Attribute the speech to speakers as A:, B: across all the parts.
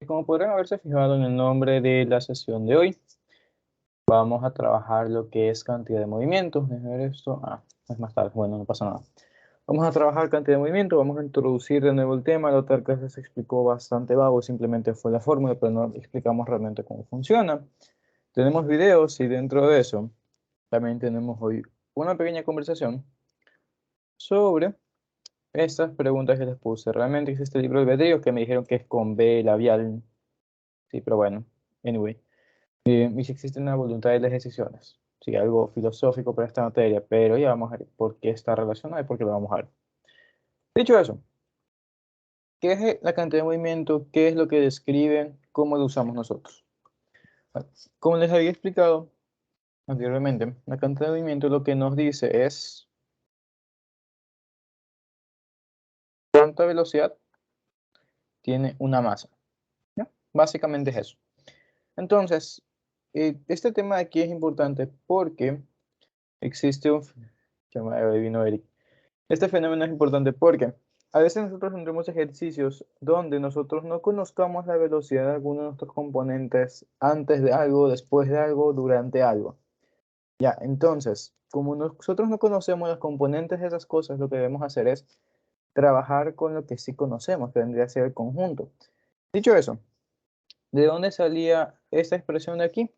A: Como podrán haberse fijado en el nombre de la sesión de hoy, vamos a trabajar lo que es cantidad de movimientos. Déjenme ver esto. Es más tarde. Bueno, no pasa nada. Vamos a trabajar cantidad de movimiento. Vamos a introducir de nuevo el tema. La otra clase se explicó bastante vago. Simplemente fue la fórmula, pero no explicamos realmente cómo funciona. Tenemos videos y dentro de eso también tenemos hoy una pequeña conversación sobre estas preguntas que les puse. Realmente existe el libro de albedrío que me dijeron que es con B labial. Sí, pero bueno. Anyway. Y si existe una voluntad de las decisiones. Sí, algo filosófico para esta materia, pero ya vamos a ver por qué está relacionado y por qué lo vamos a ver. Dicho eso, ¿qué es la cantidad de movimiento? ¿Qué es lo que describe? ¿Cómo lo usamos nosotros? Bueno, como les había explicado anteriormente, la cantidad de movimiento lo que nos dice es cuánta velocidad tiene una masa. ¿Ya? Básicamente es eso. Entonces, este tema de aquí es importante porque existe un... Ya me adivino Eric. Este fenómeno es importante porque a veces nosotros tendremos ejercicios donde nosotros no conozcamos la velocidad de alguno de nuestros componentes antes de algo, después de algo, durante algo. Ya, entonces, como nosotros no conocemos los componentes de esas cosas, lo que debemos hacer es trabajar con lo que sí conocemos, que vendría a ser el conjunto. Dicho eso, ¿de dónde salía esta expresión de aquí?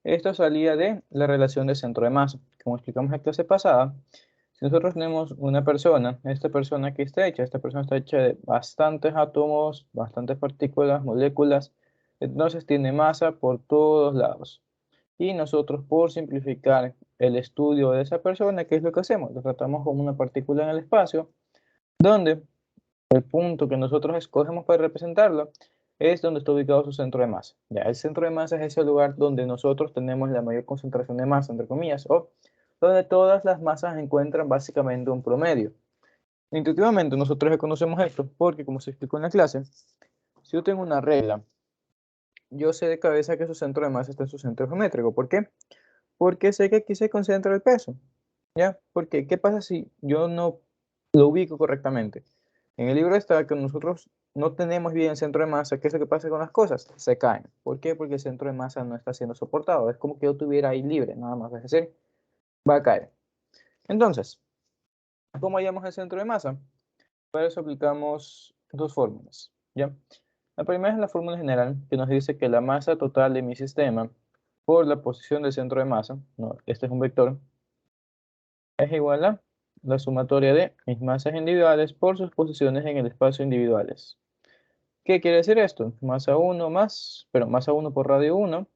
A: Esto salía de la relación de centro de masa. Como explicamos en la clase pasada, si nosotros tenemos una persona, esta persona que esta persona está hecha de bastantes átomos, bastantes partículas, moléculas, entonces tiene masa por todos lados. Y nosotros, por simplificar el estudio de esa persona, ¿qué es lo que hacemos? Lo tratamos como una partícula en el espacio, donde el punto que nosotros escogemos para representarlo es donde está ubicado su centro de masa. Ya, el centro de masa es ese lugar donde nosotros tenemos la mayor concentración de masa, entre comillas, o donde todas las masas encuentran básicamente un promedio. Intuitivamente nosotros reconocemos esto porque, como se explicó en la clase, si yo tengo una regla, yo sé de cabeza que su centro de masa está en su centro geométrico. ¿Por qué? Porque sé que aquí se concentra el peso. ¿Ya? Porque, ¿qué pasa si yo no lo ubico correctamente? En el libro está que nosotros no tenemos bien el centro de masa. ¿Qué es lo que pasa con las cosas? Se caen. ¿Por qué? Porque el centro de masa no está siendo soportado. Es como que yo estuviera ahí libre, nada más. Es decir, va a caer. Entonces, ¿cómo hallamos el centro de masa? Para eso aplicamos dos fórmulas. ¿Ya? La primera es la fórmula general, que nos dice que la masa total de mi sistema por la posición del centro de masa, no, este es un vector, es igual a la sumatoria de mis masas individuales por sus posiciones en el espacio individuales. ¿Qué quiere decir esto? Masa 1 más, pero masa 1 por radio 1,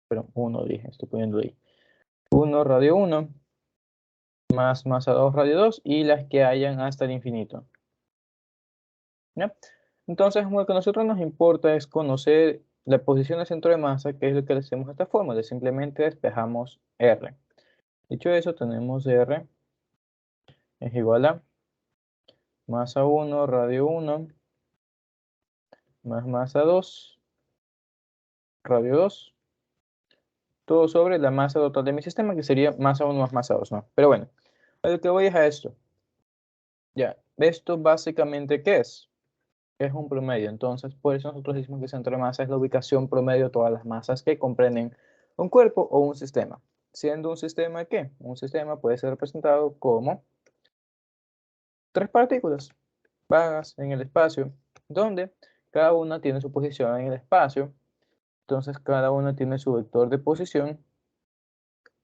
A: pero 1 dije, estoy poniendo ahí. 1 radio 1 más masa 2 radio 2 y las que hayan hasta el infinito. ¿Ya? Entonces, lo que a nosotros nos importa es conocer la posición del centro de masa, que es lo que le hacemos a esta fórmula. Simplemente despejamos R. Dicho eso, tenemos R es igual a masa 1 radio 1 más masa 2 radio 2, todo sobre la masa total de mi sistema, que sería masa 1 más masa 2, ¿no? Pero bueno, a lo que voy es a esto. Ya, ¿esto básicamente qué es? Es un promedio. Entonces, por eso nosotros decimos que el centro de masa es la ubicación promedio de todas las masas que comprenden un cuerpo o un sistema. Siendo un sistema, ¿qué? Un sistema puede ser representado como tres partículas vagas en el espacio, donde cada una tiene su posición en el espacio. Entonces, cada una tiene su vector de posición,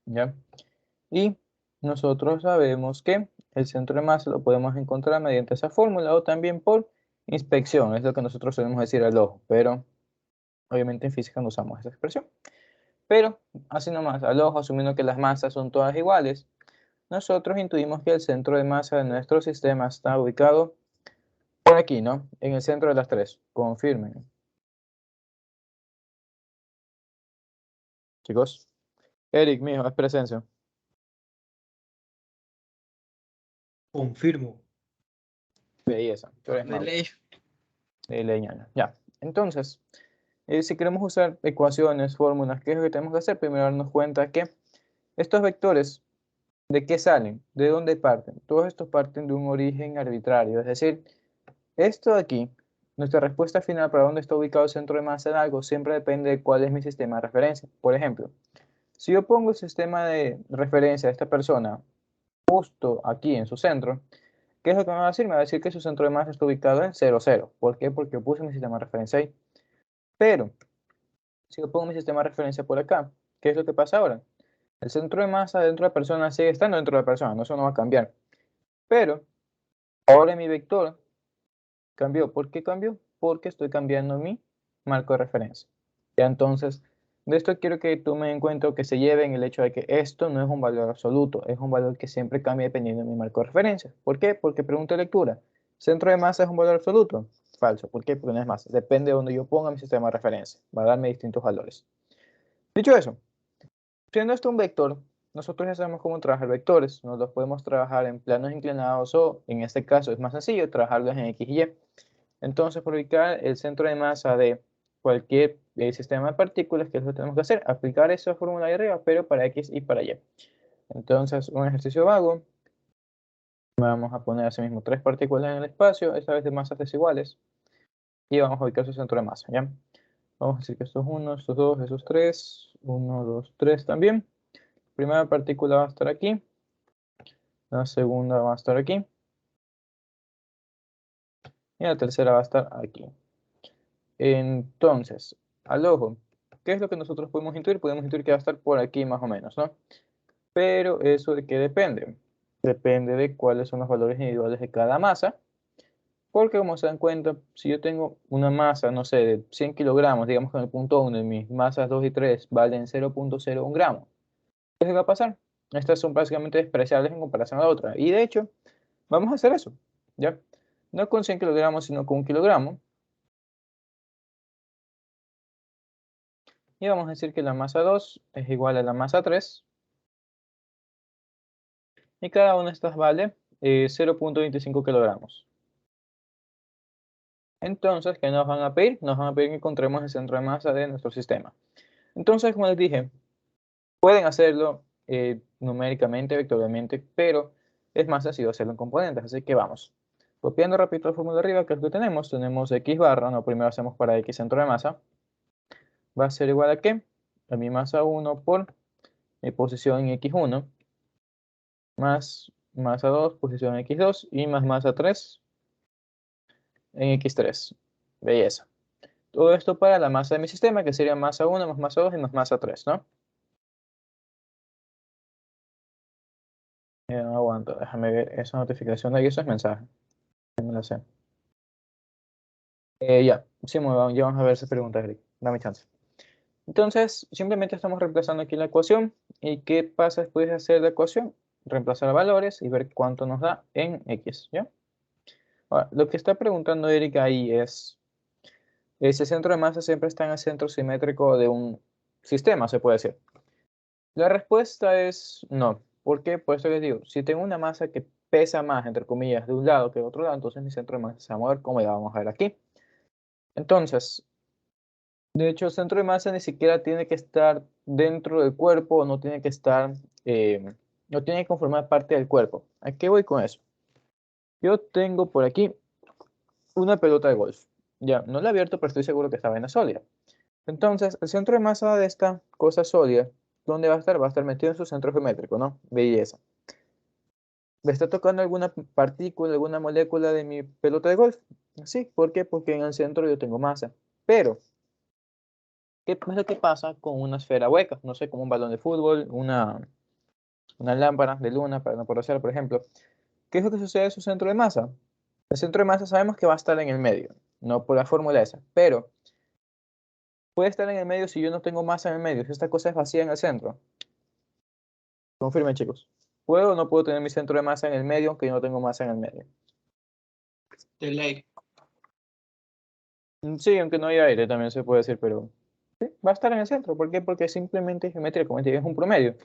A: ¿ya? Y nosotros sabemos que el centro de masa lo podemos encontrar mediante esa fórmula o también por inspección, es lo que nosotros solemos decir al ojo, pero obviamente en física no usamos esa expresión. Pero así nomás, al ojo, asumiendo que las masas son todas iguales, nosotros intuimos que el centro de masa de nuestro sistema está ubicado por aquí, ¿no? En el centro de las tres. Confirmen. Chicos. Eric, mijo, es presencia.
B: Confirmo.
A: Belleza. Tú eres
B: De
A: Mau.
B: ley.
A: De leñana. Ya. Entonces, si queremos usar ecuaciones, fórmulas, ¿qué es lo que tenemos que hacer? Primero darnos cuenta que estos vectores, ¿de qué salen? ¿De dónde parten? Todos estos parten de un origen arbitrario. Es decir, esto de aquí nuestra respuesta final para dónde está ubicado el centro de masa en algo siempre depende de cuál es mi sistema de referencia. Por ejemplo, si yo pongo el sistema de referencia de esta persona justo aquí en su centro, ¿qué es lo que me va a decir? Me va a decir que su centro de masa está ubicado en 0, 0. ¿Por qué? Porque yo puse mi sistema de referencia ahí. Pero, si yo pongo mi sistema de referencia por acá, ¿qué es lo que pasa ahora? El centro de masa dentro de la persona sigue estando dentro de la persona, no, eso no va a cambiar. Pero, ahora mi vector cambió. ¿Por qué cambió? Porque estoy cambiando mi marco de referencia. Ya entonces, de esto quiero que tomen en cuenta o que se lleven el hecho de que esto no es un valor absoluto, es un valor que siempre cambia dependiendo de mi marco de referencia. ¿Por qué? Porque pregunta de lectura. ¿Centro de masa es un valor absoluto? Falso. ¿Por qué? Porque no es masa. Depende de donde yo ponga mi sistema de referencia. Va a darme distintos valores. Dicho eso, siendo esto un vector, nosotros ya sabemos cómo trabajar vectores. Nos los podemos trabajar en planos inclinados o, en este caso, es más sencillo trabajarlos en X y Y. Entonces, para ubicar el centro de masa de cualquier sistema de partículas, ¿qué es lo que tenemos que hacer? Aplicar esa fórmula de arriba, pero para X y para Y. Entonces, un ejercicio vago. Vamos a poner así mismo 3 partículas en el espacio, esta vez de masas desiguales. Y vamos a ubicar su centro de masa, ¿ya? Vamos a decir que estos 1, estos 2, esos 3. 1, 2, 3 también. La primera partícula va a estar aquí. La segunda va a estar aquí. Y la tercera va a estar aquí. Entonces, al ojo, ¿qué es lo que nosotros podemos intuir? Podemos intuir que va a estar por aquí más o menos, ¿no? Pero eso de qué depende. Depende de cuáles son los valores individuales de cada masa. Porque como se dan cuenta, si yo tengo una masa, no sé, de 100 kilogramos, digamos que en el punto 1 y mis masas 2 y 3 valen 0.01 gramos, ¿qué es lo que va a pasar? Estas son básicamente despreciables en comparación a la otra. Y de hecho, vamos a hacer eso, ¿ya? No con 100 kilogramos, sino con 1 kilogramo. Y vamos a decir que la masa 2 es igual a la masa 3. Y cada una de estas vale 0.25 kilogramos. Entonces, ¿qué nos van a pedir? Nos van a pedir que encontremos el centro de masa de nuestro sistema. Entonces, como les dije, pueden hacerlo numéricamente, vectorialmente, pero es más sencillo hacerlo en componentes. Así que vamos. Copiando rápido la fórmula de arriba, que es lo que tenemos. Tenemos x barra, no, primero hacemos para x centro de masa. Va a ser igual a ¿qué? A mi masa 1 por mi posición en x1, más masa 2, posición en x2, y más masa 3 en x3. Belleza. Todo esto para la masa de mi sistema, que sería masa 1 más masa 2 y más masa 3, ¿no? No aguanto, déjame ver esa notificación de ahí, eso es mensaje. No me lo sé. Ya, sí, ya vamos a ver esa pregunta, Eric. Dame chance. Entonces, simplemente estamos reemplazando aquí la ecuación. ¿Y qué pasa después de hacer la ecuación? Reemplazar valores y ver cuánto nos da en x, ¿ya? Ahora, lo que está preguntando Eric ahí es, ¿ese centro de masa siempre está en el centro simétrico de un sistema, se puede decir? La respuesta es no. ¿Por qué? Por eso les digo, si tengo una masa que pesa más, entre comillas, de un lado que de otro lado, entonces mi centro de masa se va a mover como ya vamos a ver aquí. Entonces, de hecho, el centro de masa ni siquiera tiene que estar dentro del cuerpo, no tiene que estar, no tiene que conformar parte del cuerpo. ¿A qué voy con eso? Yo tengo por aquí una pelota de golf. Ya, no la he abierto, pero estoy seguro que está vaina sólida. Entonces, el centro de masa de esta cosa sólida, ¿dónde va a estar? Va a estar metido en su centro geométrico, ¿no? Belleza. ¿Me está tocando alguna partícula, alguna molécula de mi pelota de golf? Sí, ¿por qué? Porque en el centro yo tengo masa. Pero, ¿qué es lo que pasa con una esfera hueca? No sé, como un balón de fútbol, una lámpara de luna, para no hacer, por ejemplo. ¿Qué es lo que sucede en su centro de masa? El centro de masa sabemos que va a estar en el medio, no por la fórmula esa, pero puede estar en el medio si yo no tengo masa en el medio, si esta cosa es vacía en el centro. Confirmen, chicos. ¿Puedo o no puedo tener mi centro de masa en el medio aunque yo no tengo masa en el medio?
B: De ley.
A: Sí, aunque no haya aire también se puede decir, pero sí, va a estar en el centro. ¿Por qué? Porque simplemente es geometría, como te digo, es un promedio.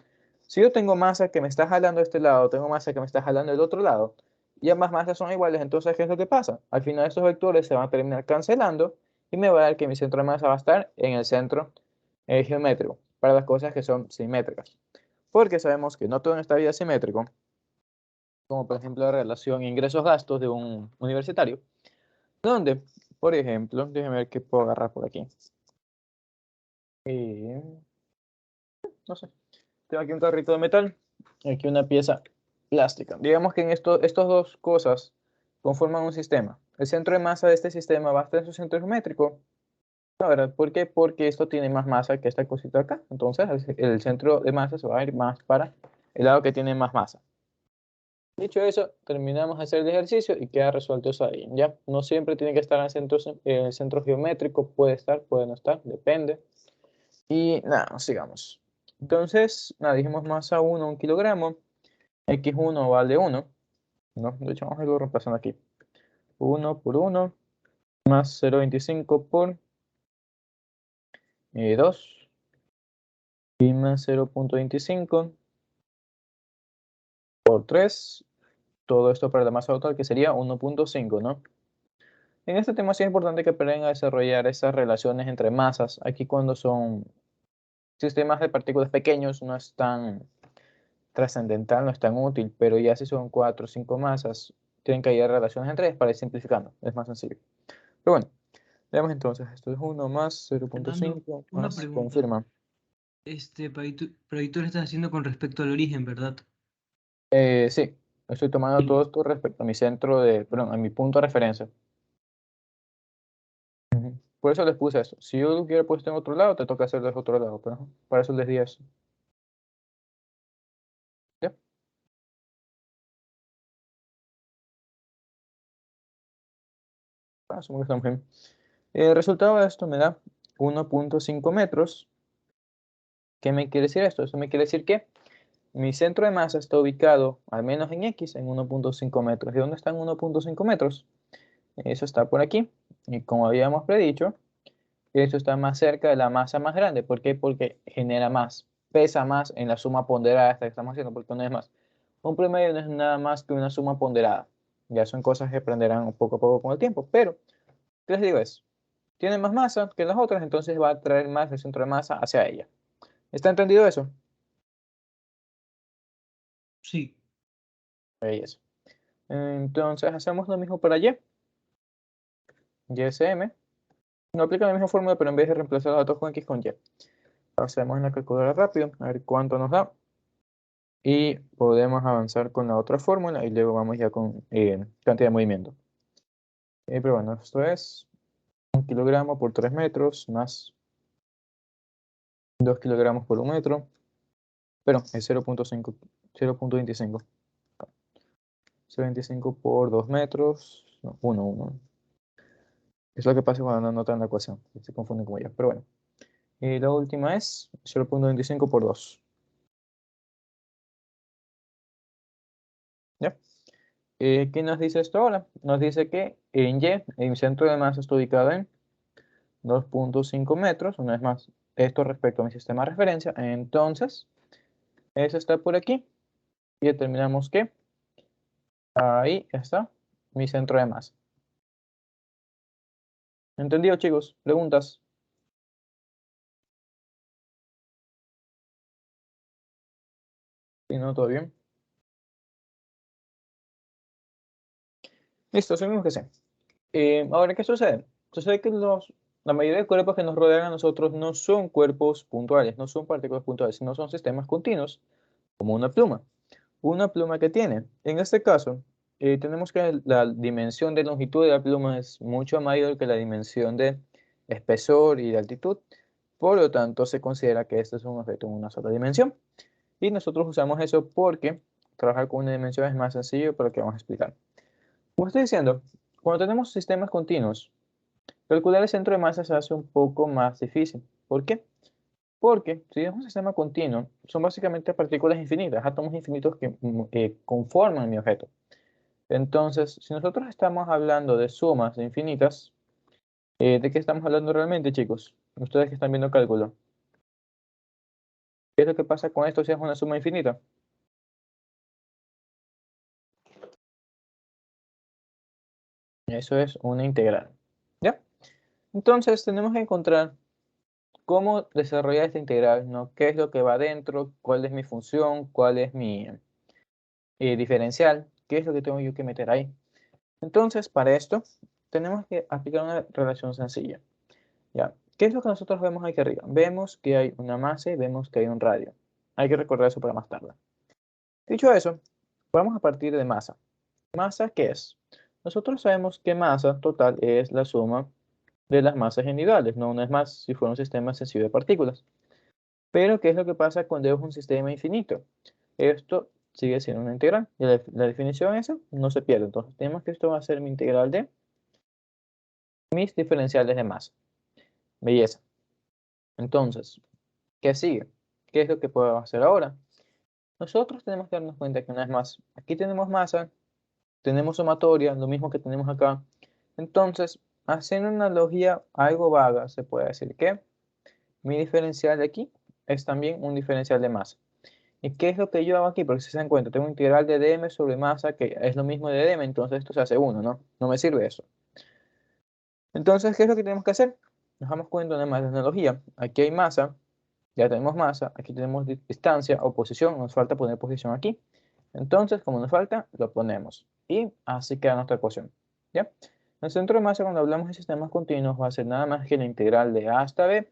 A: Si yo tengo masa que me está jalando de este lado, tengo masa que me está jalando del otro lado, y ambas masas son iguales, entonces, ¿qué es lo que pasa? Al final estos vectores se van a terminar cancelando y me va a dar que mi centro de masa va a estar en el centro geométrico, para las cosas que son simétricas. Porque sabemos que no todo en esta vida es simétrico, como por ejemplo la relación ingresos-gastos de un universitario, donde Por ejemplo, déjeme ver qué puedo agarrar por aquí. No sé. Tengo aquí un carrito de metal. Y aquí una pieza plástica. Digamos que en estas dos cosas conforman un sistema. El centro de masa de este sistema va a estar en su centro geométrico. La verdad, ¿por qué? Porque esto tiene más masa que esta cosita acá. Entonces, el centro de masa se va a ir más para el lado que tiene más masa. Dicho eso, terminamos de hacer el ejercicio y queda resuelto eso ahí. Ya, no siempre tiene que estar en el centro geométrico. Puede estar, puede no estar, depende. Y nada, sigamos. Entonces, nada, dijimos masa 1, 1 kilogramo. X1 vale 1. ¿No? De hecho, vamos a irlo reemplazando aquí. 1 por 1 más 0,25 por 2 y más 0,25 por 3. Todo esto para la masa total que sería 1,5, ¿no? En este tema sí es importante que aprendan a desarrollar esas relaciones entre masas. Aquí cuando son sistemas de partículas pequeños no es tan trascendental, no es tan útil, pero ya si son 4 o 5 masas, tienen que hallar relaciones entre ellas para ir simplificando. Es más sencillo. Pero bueno. Veamos entonces, esto es 1 más
B: Fernando,
A: 0,5
B: una
A: más,
B: pregunta.
A: confirma.
B: Pero ahí tú lo estás haciendo con respecto al origen, ¿verdad?
A: Sí, estoy tomando
B: Y-
A: todo esto respecto a mi centro de, perdón, a mi punto de referencia. Ujú. Por eso les puse eso. Si yo lo hubiera puesto en otro lado, te toca hacerlo de otro lado, pero para eso les di eso. ¿Ya? Asumo que estamos bien. El resultado de esto me da 1,5 metros. ¿Qué me quiere decir esto? Eso me quiere decir que mi centro de masa está ubicado, al menos en X, en 1,5 metros. ¿Y dónde están 1,5 metros? Eso está por aquí. Y como habíamos predicho, esto está más cerca de la masa más grande. ¿Por qué? Porque genera más, pesa más en la suma ponderada esta que estamos haciendo, porque no es más. Un promedio no es nada más que una suma ponderada. Ya son cosas que aprenderán poco a poco con el tiempo. Pero, ¿qué les digo? Tiene más masa que las otras, entonces va a traer más el centro de masa hacia ella. ¿Está entendido eso?
B: Sí,
A: Ahí eso. Entonces hacemos lo mismo para Y. YSM. No aplica la misma fórmula, pero en vez de reemplazar los datos con X con Y. Hacemos en la calculadora rápido, a ver cuánto nos da. Y podemos avanzar con la otra fórmula y luego vamos ya con cantidad de movimiento. Pero bueno, esto es 1 kilogramo por 3 metros más 2 kilogramos por 1 metro. Pero es 0,5, 0,25. 0,25 por 2 metros. No, 1, 1. Es lo que pasa cuando no anotan la ecuación. Se confunden como yo. Pero bueno. Y la última es 0,25 por 2. ¿Ya? ¿Qué nos dice esto ahora? Nos dice que en Y, el centro de masa está ubicado en 2,5 metros. Una vez más, esto respecto a mi sistema de referencia. Entonces, eso está por aquí. Y determinamos que ahí está mi centro de masa. ¿Entendido, chicos? ¿Preguntas? Si no, todo bien. Listo, asumimos que sí. Ahora, ¿qué sucede? Sucede que la mayoría de cuerpos que nos rodean a nosotros no son cuerpos puntuales, no son partículas puntuales, sino son sistemas continuos, como una pluma. Una pluma que tiene. En este caso, tenemos que la dimensión de longitud de la pluma es mucho mayor que la dimensión de espesor y de altitud. Por lo tanto, se considera que este es un objeto en una sola dimensión. Y nosotros usamos eso porque trabajar con una dimensión es más sencillo, pero que vamos a explicar. Como estoy diciendo, cuando tenemos sistemas continuos, calcular el centro de masa se hace un poco más difícil. ¿Por qué? Porque si es un sistema continuo, son básicamente partículas infinitas, átomos infinitos que conforman mi objeto. Entonces, si nosotros estamos hablando de sumas infinitas, ¿de qué estamos hablando realmente, chicos? Ustedes que están viendo cálculo. ¿Qué es lo que pasa con esto si es una suma infinita? Eso es una integral. ¿Ya? Entonces, tenemos que encontrar cómo desarrollar esta integral, ¿no? ¿Qué es lo que va adentro? ¿Cuál es mi función? ¿Cuál es mi diferencial? ¿Qué es lo que tengo yo que meter ahí? Entonces, para esto, tenemos que aplicar una relación sencilla. ¿Ya? ¿Qué es lo que nosotros vemos aquí arriba? Vemos que hay una masa y vemos que hay un radio. Hay que recordar eso para más tarde. Dicho eso, vamos a partir de masa. ¿Masa qué es? Nosotros sabemos que masa total es la suma de las masas individuales, no una es más si fuera un sistema sencillo de partículas. Pero, ¿qué es lo que pasa cuando es un sistema infinito? Esto sigue siendo una integral. Y la definición esa no se pierde. Entonces, tenemos que esto va a ser mi integral de mis diferenciales de masa. Belleza. Entonces, ¿qué sigue? ¿Qué es lo que puedo hacer ahora? Nosotros tenemos que darnos cuenta que una vez más, aquí tenemos masa, tenemos sumatoria, lo mismo que tenemos acá. Entonces, haciendo una analogía algo vaga, se puede decir que mi diferencial de aquí es también un diferencial de masa. ¿Y qué es lo que yo hago aquí? Porque si se dan cuenta, tengo un integral de dm sobre masa que es lo mismo de dm, entonces esto se hace 1, ¿no? No me sirve eso. Entonces, ¿qué es lo que tenemos que hacer? Nos damos cuenta de más de analogía. Aquí hay masa, ya tenemos masa, aquí tenemos distancia o posición, nos falta poner posición aquí. Entonces, como nos falta, lo ponemos. Y así queda nuestra ecuación. ¿Ya? El centro de masa, cuando hablamos de sistemas continuos, va a ser nada más que la integral de a hasta b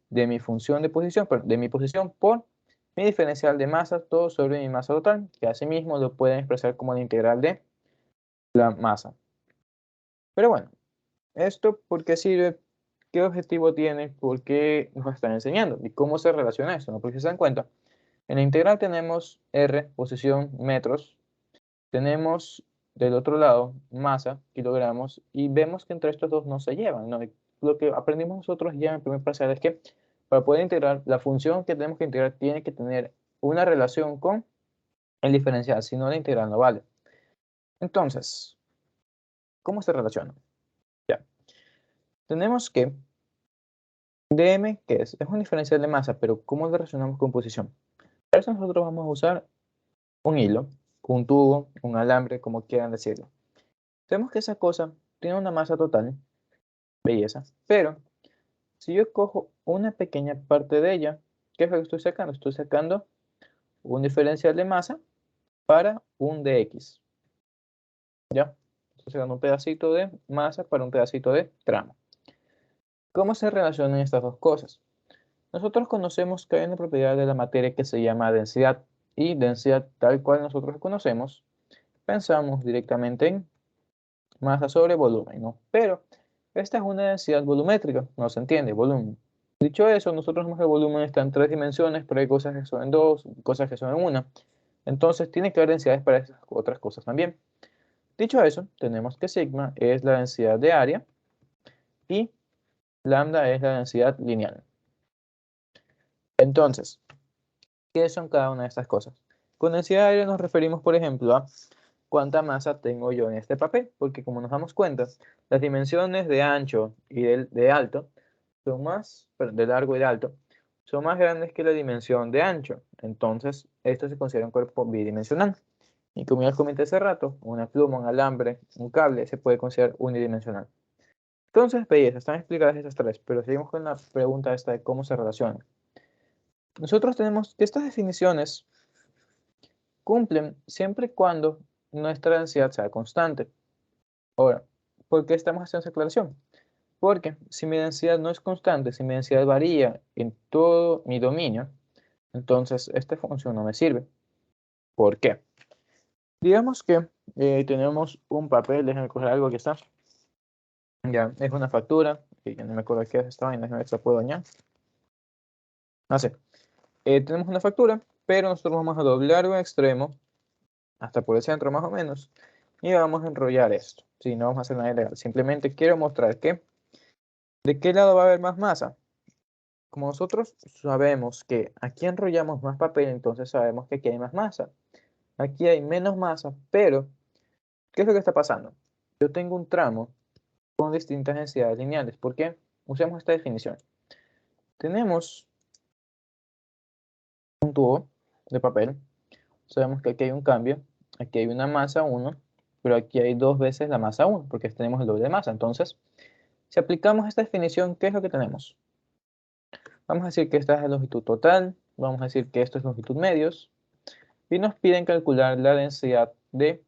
A: de mi función de posición, de mi posición por mi diferencial de masa, todo sobre mi masa total, que asimismo lo pueden expresar como la integral de la masa. Pero bueno, ¿esto por qué sirve? ¿Qué objetivo tiene? ¿Por qué nos están enseñando? ¿Y cómo se relaciona eso? ¿No? Porque si se dan cuenta, en la integral tenemos R, posición, metros. Tenemos del otro lado masa, kilogramos. Y vemos que entre estos dos no se llevan, ¿no? Lo que aprendimos nosotros ya en el primer parcial es que para poder integrar, la función que tenemos que integrar tiene que tener una relación con el diferencial, si no la integral no vale. Entonces, ¿cómo se relaciona? Ya. Tenemos que dm, ¿qué es? Es un diferencial de masa, pero ¿cómo lo relacionamos con posición? Para eso nosotros vamos a usar un hilo, un tubo, un alambre, como quieran decirlo. Sabemos que esa cosa tiene una masa total, belleza, pero si yo cojo una pequeña parte de ella, ¿qué es lo que estoy sacando? Estoy sacando un diferencial de masa para un dx. ¿Ya? Estoy sacando un pedacito de masa para un pedacito de tramo. ¿Cómo se relacionan estas dos cosas? Nosotros conocemos que hay una propiedad de la materia que se llama densidad, y densidad tal cual nosotros conocemos, pensamos directamente en masa sobre volumen, ¿no? Pero esta es una densidad volumétrica, no se entiende, volumen. Dicho eso, nosotros vemos que el volumen está en 3 dimensiones, pero hay cosas que son en 2, cosas que son en 1. Entonces tiene que haber densidades para esas otras cosas también. Dicho eso, tenemos que sigma es la densidad de área y lambda es la densidad lineal. Entonces, ¿qué son cada una de estas cosas? Con densidad de área nos referimos, por ejemplo, a cuánta masa tengo yo en este papel, porque como nos damos cuenta, las dimensiones de ancho y de alto son más, perdón, de largo y de alto, son más grandes que la dimensión de ancho. Entonces, esto se considera un cuerpo bidimensional. Y como ya les comenté hace rato, una pluma, un alambre, un cable se puede considerar unidimensional. Entonces, belleza, están explicadas estas tres, pero seguimos con la pregunta esta de cómo se relacionan. Nosotros tenemos que estas definiciones cumplen siempre y cuando nuestra densidad sea constante. Ahora, ¿por qué estamos haciendo esa aclaración? Porque si mi densidad no es constante, si mi densidad varía en todo mi dominio, entonces esta función no me sirve. ¿Por qué? Digamos que tenemos un papel, déjenme coger algo que está. Ya, es una factura, que ya no me acuerdo qué es esta vaina, no la puedo dañar. No sé. Tenemos una factura, pero nosotros vamos a doblar un extremo hasta por el centro más o menos y vamos a enrollar esto. Si no vamos a hacer nada ilegal, simplemente quiero mostrar que ¿de qué lado va a haber más masa? Como nosotros sabemos que aquí enrollamos más papel, entonces sabemos que aquí hay más masa. Aquí hay menos masa, pero ¿qué es lo que está pasando? Yo tengo un tramo con distintas densidades lineales. ¿Por qué? Usemos esta definición. Tenemos un tubo de papel. Sabemos que aquí hay un cambio. Aquí hay una masa 1, pero aquí hay 2 veces la masa 1, porque tenemos el doble de masa. Entonces, si aplicamos esta definición, ¿qué es lo que tenemos? Vamos a decir que esta es la longitud total. Vamos a decir que esto es longitud medios. Y nos piden calcular la densidad de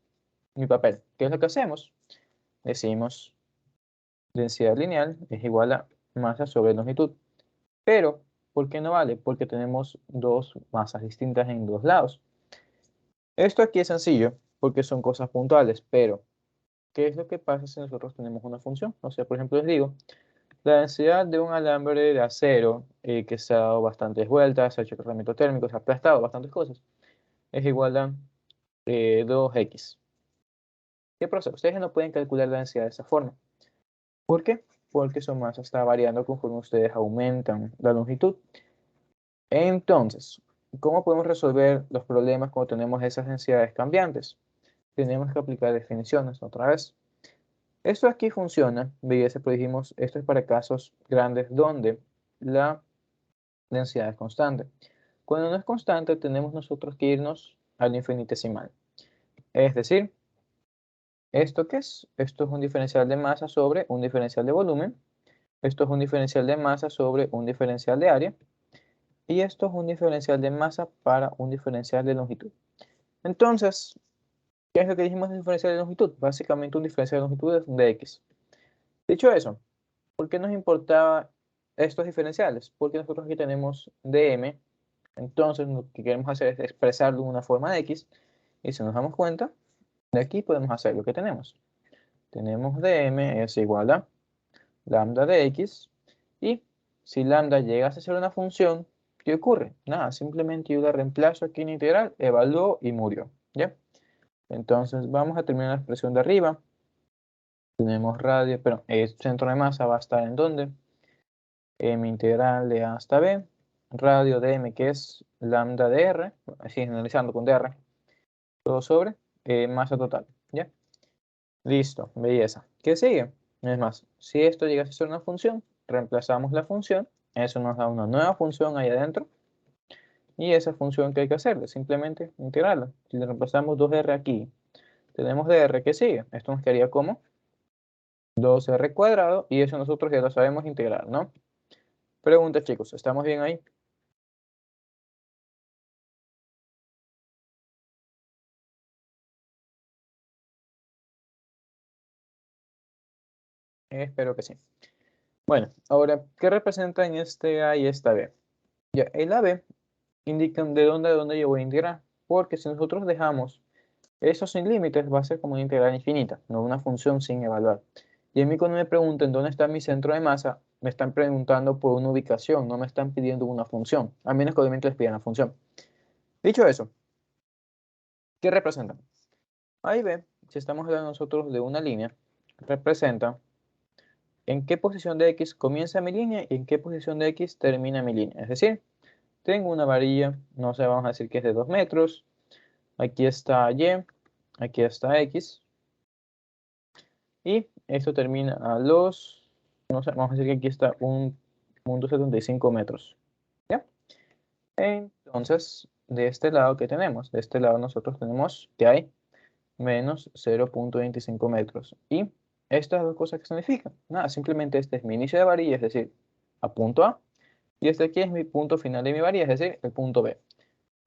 A: mi papel. ¿Qué es lo que hacemos? Decimos densidad lineal es igual a masa sobre longitud. Pero, ¿por qué no vale? Porque tenemos dos masas distintas en dos lados. Esto aquí es sencillo porque son cosas puntuales, pero ¿qué es lo que pasa si nosotros tenemos una función? O sea, por ejemplo, les digo, la densidad de un alambre de acero que se ha dado bastantes vueltas, se ha hecho tratamiento térmico, se ha aplastado, bastantes cosas, es igual a 2x. ¿Qué procede? Ustedes ya no pueden calcular la densidad de esa forma. ¿Por qué? Porque su masa está variando conforme ustedes aumentan la longitud. Entonces, ¿cómo podemos resolver los problemas cuando tenemos esas densidades cambiantes? Tenemos que aplicar definiciones otra vez. Esto aquí funciona, BS, pero dijimos, esto es para casos grandes donde la densidad es constante. Cuando no es constante, tenemos nosotros que irnos al infinitesimal. Es decir, ¿esto qué es? Esto es un diferencial de masa sobre un diferencial de volumen. Esto es un diferencial de masa sobre un diferencial de área. Y esto es un diferencial de masa para un diferencial de longitud. Entonces, ¿qué es lo que dijimos de diferencial de longitud? Básicamente un diferencial de longitud de x. Dicho eso, ¿por qué nos importaba estos diferenciales? Porque nosotros aquí tenemos dm, entonces lo que queremos hacer es expresarlo en una forma de x, y si nos damos cuenta, de aquí podemos hacer lo que tenemos. Tenemos dm es igual a lambda de x, y si lambda llegase a ser una función, ¿qué ocurre? Nada, simplemente yo la reemplazo aquí en integral, evalúo y murió, ¿ya? Entonces vamos a terminar la expresión de arriba. Tenemos radio, pero el centro de masa va a estar en ¿dónde? M integral de A hasta B, radio de M que es lambda de R, así generalizando con dr, todo sobre masa total, ¿ya? Listo, belleza. ¿Qué sigue? Es más, si esto llega a ser una función, reemplazamos la función, eso nos da una nueva función ahí adentro, y esa función que hay que hacer es simplemente integrarla. Si le reemplazamos 2r aquí, tenemos dr, ¿qué sigue? Esto nos quedaría como 2r cuadrado, y eso nosotros ya lo sabemos integrar, ¿no? Pregunta, chicos, ¿estamos bien ahí? Espero que sí. Bueno, ahora, ¿qué representan este A y esta B? Ya, el AB indica de dónde a dónde yo voy a integrar, porque si nosotros dejamos eso sin límites, va a ser como una integral infinita, no una función sin evaluar. Y a mí cuando me pregunten dónde está mi centro de masa, me están preguntando por una ubicación, no me están pidiendo una función, a menos que obviamente les pidan la función. Dicho eso, ¿qué representan? A y B, si estamos hablando nosotros de una línea, representa en qué posición de X comienza mi línea y en qué posición de X termina mi línea. Es decir, tengo una varilla, no sé, vamos a decir que es de 2 metros. Aquí está Y, aquí está X. Y esto termina a los, no sé, vamos a decir que aquí está un 1,75 metros. ¿Ya? Entonces, de este lado, ¿qué tenemos? De este lado nosotros tenemos que hay menos 0,25 metros. ¿Y estas dos cosas qué significan? Nada, simplemente este es mi inicio de varilla, es decir, a punto A. Y este aquí es mi punto final de mi varilla, es decir, el punto B.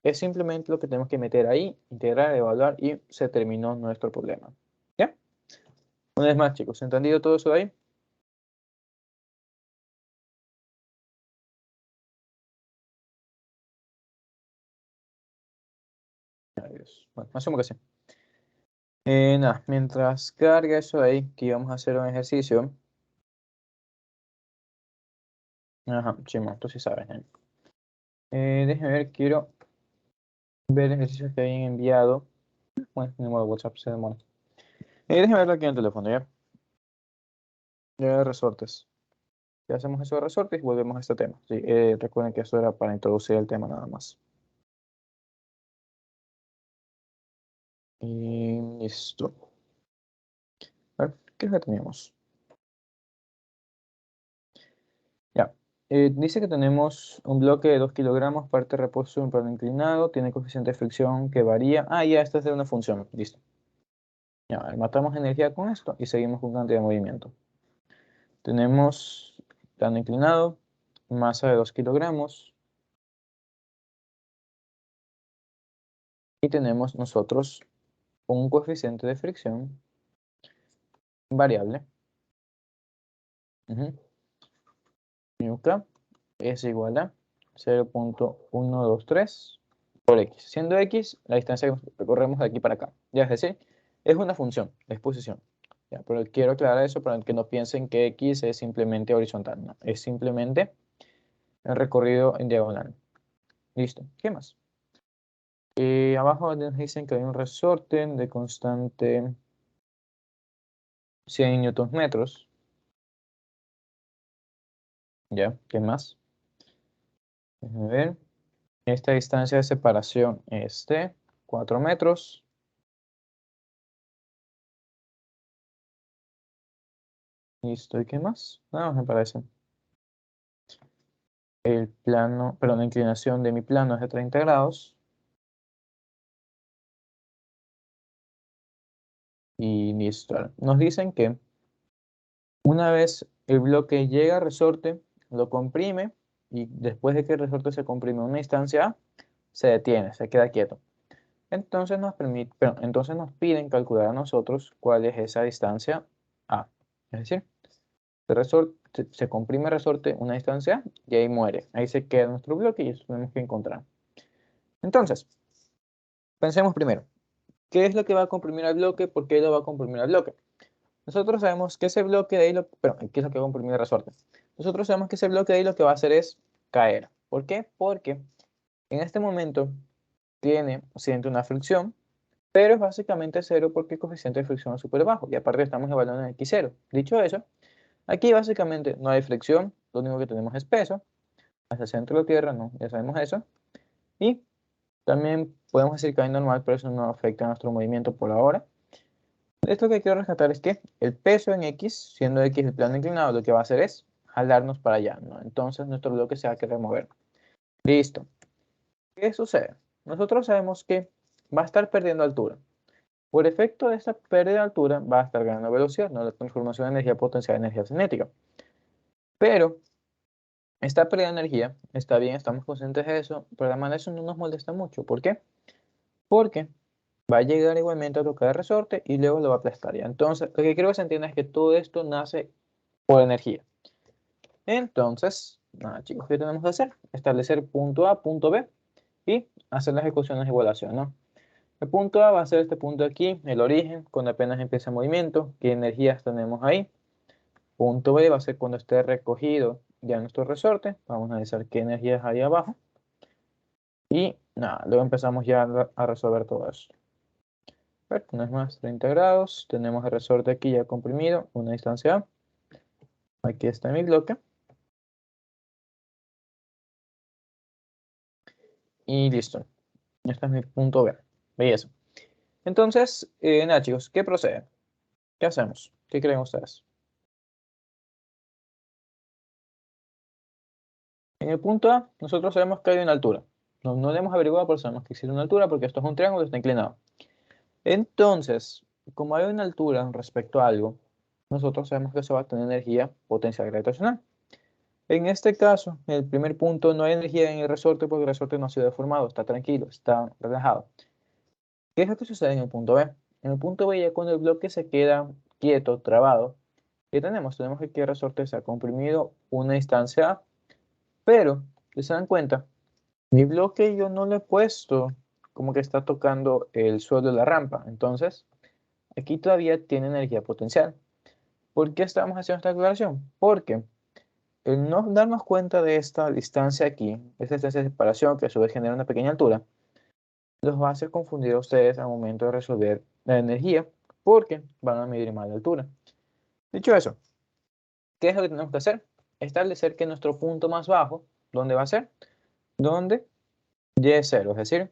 A: Es simplemente lo que tenemos que meter ahí, integrar, evaluar y se terminó nuestro problema. ¿Ya? Una vez más, chicos, ¿entendido todo eso de ahí? Adiós. Bueno, asumo que sí. Nada, mientras carga eso de ahí, que íbamos a hacer un ejercicio. Ajá, chimo, tú sí sabes. Déjame ver, quiero ver el ejercicio que habían enviado. Bueno, ni modo, WhatsApp se demora. Déjame verlo aquí en el teléfono, ¿ya? Ya, resortes. Ya hacemos eso de resortes y volvemos a este tema. Sí, recuerden que eso era para introducir el tema nada más. Y listo. A ver, ¿qué es lo que teníamos? Ya. Dice que tenemos un bloque de 2 kilogramos, parte de reposo en un plano inclinado, tiene coeficiente de fricción que varía. Ah, ya, esta es de una función. Listo. Ya, a ver, matamos energía con esto y seguimos con cantidad de movimiento. Tenemos plano inclinado, masa de 2 kilogramos. Y tenemos nosotros un coeficiente de fricción variable. Mu k es igual a 0.123 por x, siendo x la distancia que recorremos de aquí para acá. Ya, es decir, es una función de exposición. Ya, pero quiero aclarar eso para que no piensen que x es simplemente horizontal. No, es simplemente el recorrido en diagonal. Listo. ¿Qué más? Abajo nos dicen que hay un resorte de constante 100 newtons metros. Ya, ¿qué más? Déjenme ver. Esta distancia de separación es de 4 metros. Listo, ¿y qué más? No, me parece. El plano, perdón, la inclinación de mi plano es de 30 grados. Y listo. Nos dicen que una vez el bloque llega al resorte, lo comprime y después de que el resorte se comprime a una distancia A, se detiene, se queda quieto. Entonces entonces nos piden calcular a nosotros cuál es esa distancia A. Es decir, se comprime el resorte una distancia A y ahí muere. Ahí se queda nuestro bloque y eso tenemos que encontrar. Entonces, pensemos primero, ¿qué es lo que va a comprimir al bloque? ¿Por qué lo va a comprimir al bloque? Nosotros sabemos que ese bloque de ahí, ¿qué es lo que va a comprimir el resorte? Nosotros sabemos que ese bloque de ahí lo que va a hacer es caer. ¿Por qué? Porque en este momento siente una fricción, pero es básicamente cero porque el coeficiente de fricción es súper bajo y aparte estamos evaluando en x0. Dicho eso, aquí básicamente no hay fricción, lo único que tenemos es peso hacia el centro de la Tierra, no, ya sabemos eso. Y también podemos decir que hay normal, pero eso no afecta a nuestro movimiento por ahora. Esto que quiero rescatar es que el peso en x, siendo x el plano inclinado, lo que va a hacer es jalarnos para allá, ¿no? Entonces nuestro bloque se va a querer mover. Listo. ¿Qué sucede? Nosotros sabemos que va a estar perdiendo altura. Por efecto de esta pérdida de altura va a estar ganando velocidad, ¿no? La transformación de energía potencial en energía cinética. Pero esta pérdida de energía, está bien, estamos conscientes de eso, pero además eso no nos molesta mucho. ¿Por qué? Porque va a llegar igualmente a tocar el resorte y luego lo va a aplastar ya. Entonces, lo que quiero que se entienda es que todo esto nace por energía. Entonces, nada chicos, ¿qué tenemos que hacer? Establecer punto A, punto B y hacer las ecuaciones de igualación, ¿no? El punto A va a ser este punto aquí, el origen, cuando apenas empieza el movimiento, qué energías tenemos ahí. Punto B va a ser cuando esté recogido ya nuestro resorte. Vamos a analizar qué energías hay abajo. Y nada, luego empezamos ya a resolver todo eso. No es más, 30 grados. Tenemos el resorte aquí ya comprimido, una distancia A. Aquí está mi bloque. Y listo. Este es mi punto B. Belleza. Entonces, nada chicos, ¿qué procede? ¿Qué hacemos? ¿Qué creen ustedes? En el punto A, nosotros sabemos que hay una altura. No lo hemos averiguado, pero sabemos que existe una altura porque esto es un triángulo y está inclinado. Entonces, como hay una altura respecto a algo, nosotros sabemos que eso va a tener energía potencial gravitacional. En este caso, en el primer punto, no hay energía en el resorte porque el resorte no ha sido deformado, está tranquilo, está relajado. ¿Qué es lo que sucede en el punto B? En el punto B, ya cuando el bloque se queda quieto, trabado, ¿qué tenemos? Tenemos que el resorte se ha comprimido una distancia A, pero, si se dan cuenta, mi bloque yo no lo he puesto como que está tocando el suelo de la rampa. Entonces, aquí todavía tiene energía potencial. ¿Por qué estamos haciendo esta aclaración? Porque el no darnos cuenta de esta distancia aquí, esta distancia de separación que a su vez genera una pequeña altura, los va a hacer confundir a ustedes al momento de resolver la energía porque van a medir mal la altura. Dicho eso, ¿qué es lo que tenemos que hacer? Establecer que nuestro punto más bajo, ¿dónde va a ser? Donde y es 0, es decir,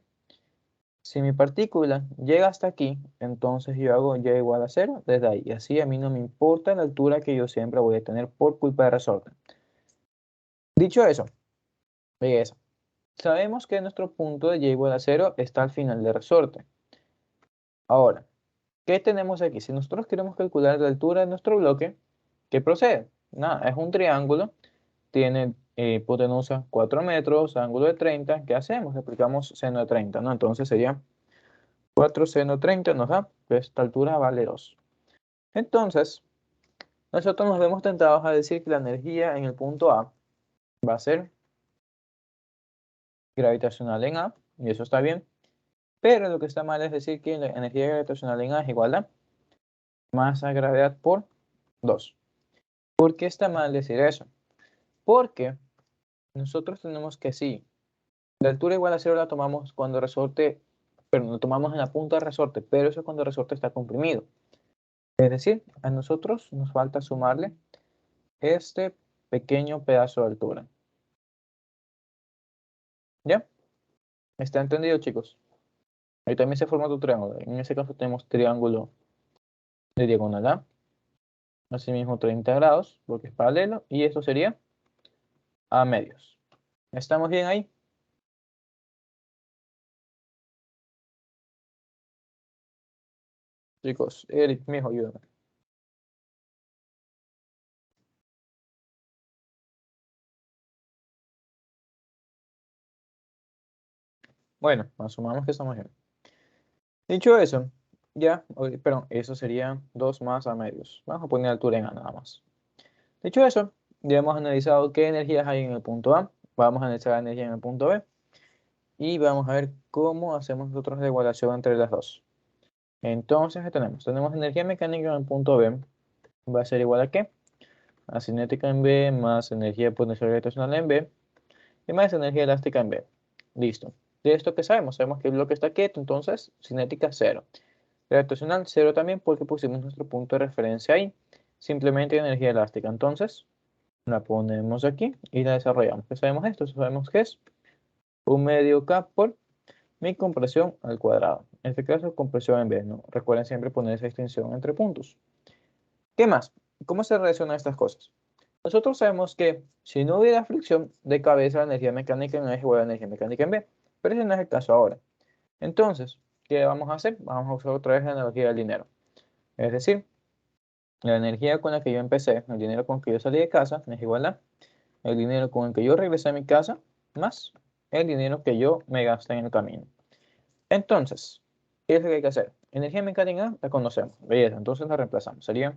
A: si mi partícula llega hasta aquí, entonces yo hago y igual a 0 desde ahí. Y así a mí no me importa la altura que yo siempre voy a tener por culpa de resorte. Dicho eso, belleza. Sabemos que nuestro punto de y igual a 0 está al final del resorte. Ahora, ¿qué tenemos aquí? Si nosotros queremos calcular la altura de nuestro bloque, ¿qué procede? Nada, es un triángulo, tiene hipotenusa 4 metros, ángulo de 30. ¿Qué hacemos? Aplicamos seno de 30, ¿no? Entonces sería 4 seno 30 nos da, que esta altura vale 2. Entonces, nosotros nos vemos tentados a decir que la energía en el punto A va a ser gravitacional en A, y eso está bien, pero lo que está mal es decir que la energía gravitacional en A es igual a masa gravedad por 2. ¿Por qué está mal decir eso? Porque nosotros tenemos que sí, la altura igual a 0 la tomamos cuando resorte, pero lo tomamos en la punta de resorte, pero eso es cuando el resorte está comprimido. Es decir, a nosotros nos falta sumarle este pequeño pedazo de altura. ¿Ya? ¿Está entendido, chicos? Ahí también se forma otro triángulo. En ese caso tenemos triángulo de diagonal A. Asimismo 30 grados, porque es paralelo. Y esto sería A medios. ¿Estamos bien ahí? Chicos, Eric, mijo, ayúdame. Bueno, asumamos que estamos bien. Dicho eso, ya, perdón, eso sería 2 más A medios. Vamos a poner altura en A nada más. Dicho eso, ya hemos analizado qué energías hay en el punto A. Vamos a analizar la energía en el punto B. Y vamos a ver cómo hacemos nosotros la igualación entre las dos. Entonces, ¿qué tenemos? Tenemos energía mecánica en el punto B. Va a ser igual a ¿qué? A cinética en B más energía potencial gravitacional en B y más energía elástica en B. Listo. De esto que sabemos, sabemos que el bloque está quieto, entonces cinética 0. Gravitacional 0 también porque pusimos nuestro punto de referencia ahí. Simplemente energía elástica. Entonces, la ponemos aquí y la desarrollamos. ¿Qué sabemos esto? Sabemos que es un medio K por mi compresión al cuadrado. En este caso, compresión en B, ¿no? Recuerden siempre poner esa extensión entre puntos. ¿Qué más? ¿Cómo se relacionan estas cosas? Nosotros sabemos que si no hubiera fricción de cabeza, la energía mecánica no es igual a la energía mecánica en B, pero ese no es el caso ahora. Entonces, ¿qué vamos a hacer? Vamos a usar otra vez la analogía del dinero. Es decir, la energía con la que yo empecé, el dinero con el que yo salí de casa, es igual a el dinero con el que yo regresé a mi casa, más el dinero que yo me gasté en el camino. Entonces, ¿qué es lo que hay que hacer? Energía mecánica la conocemos, belleza, entonces la reemplazamos. Sería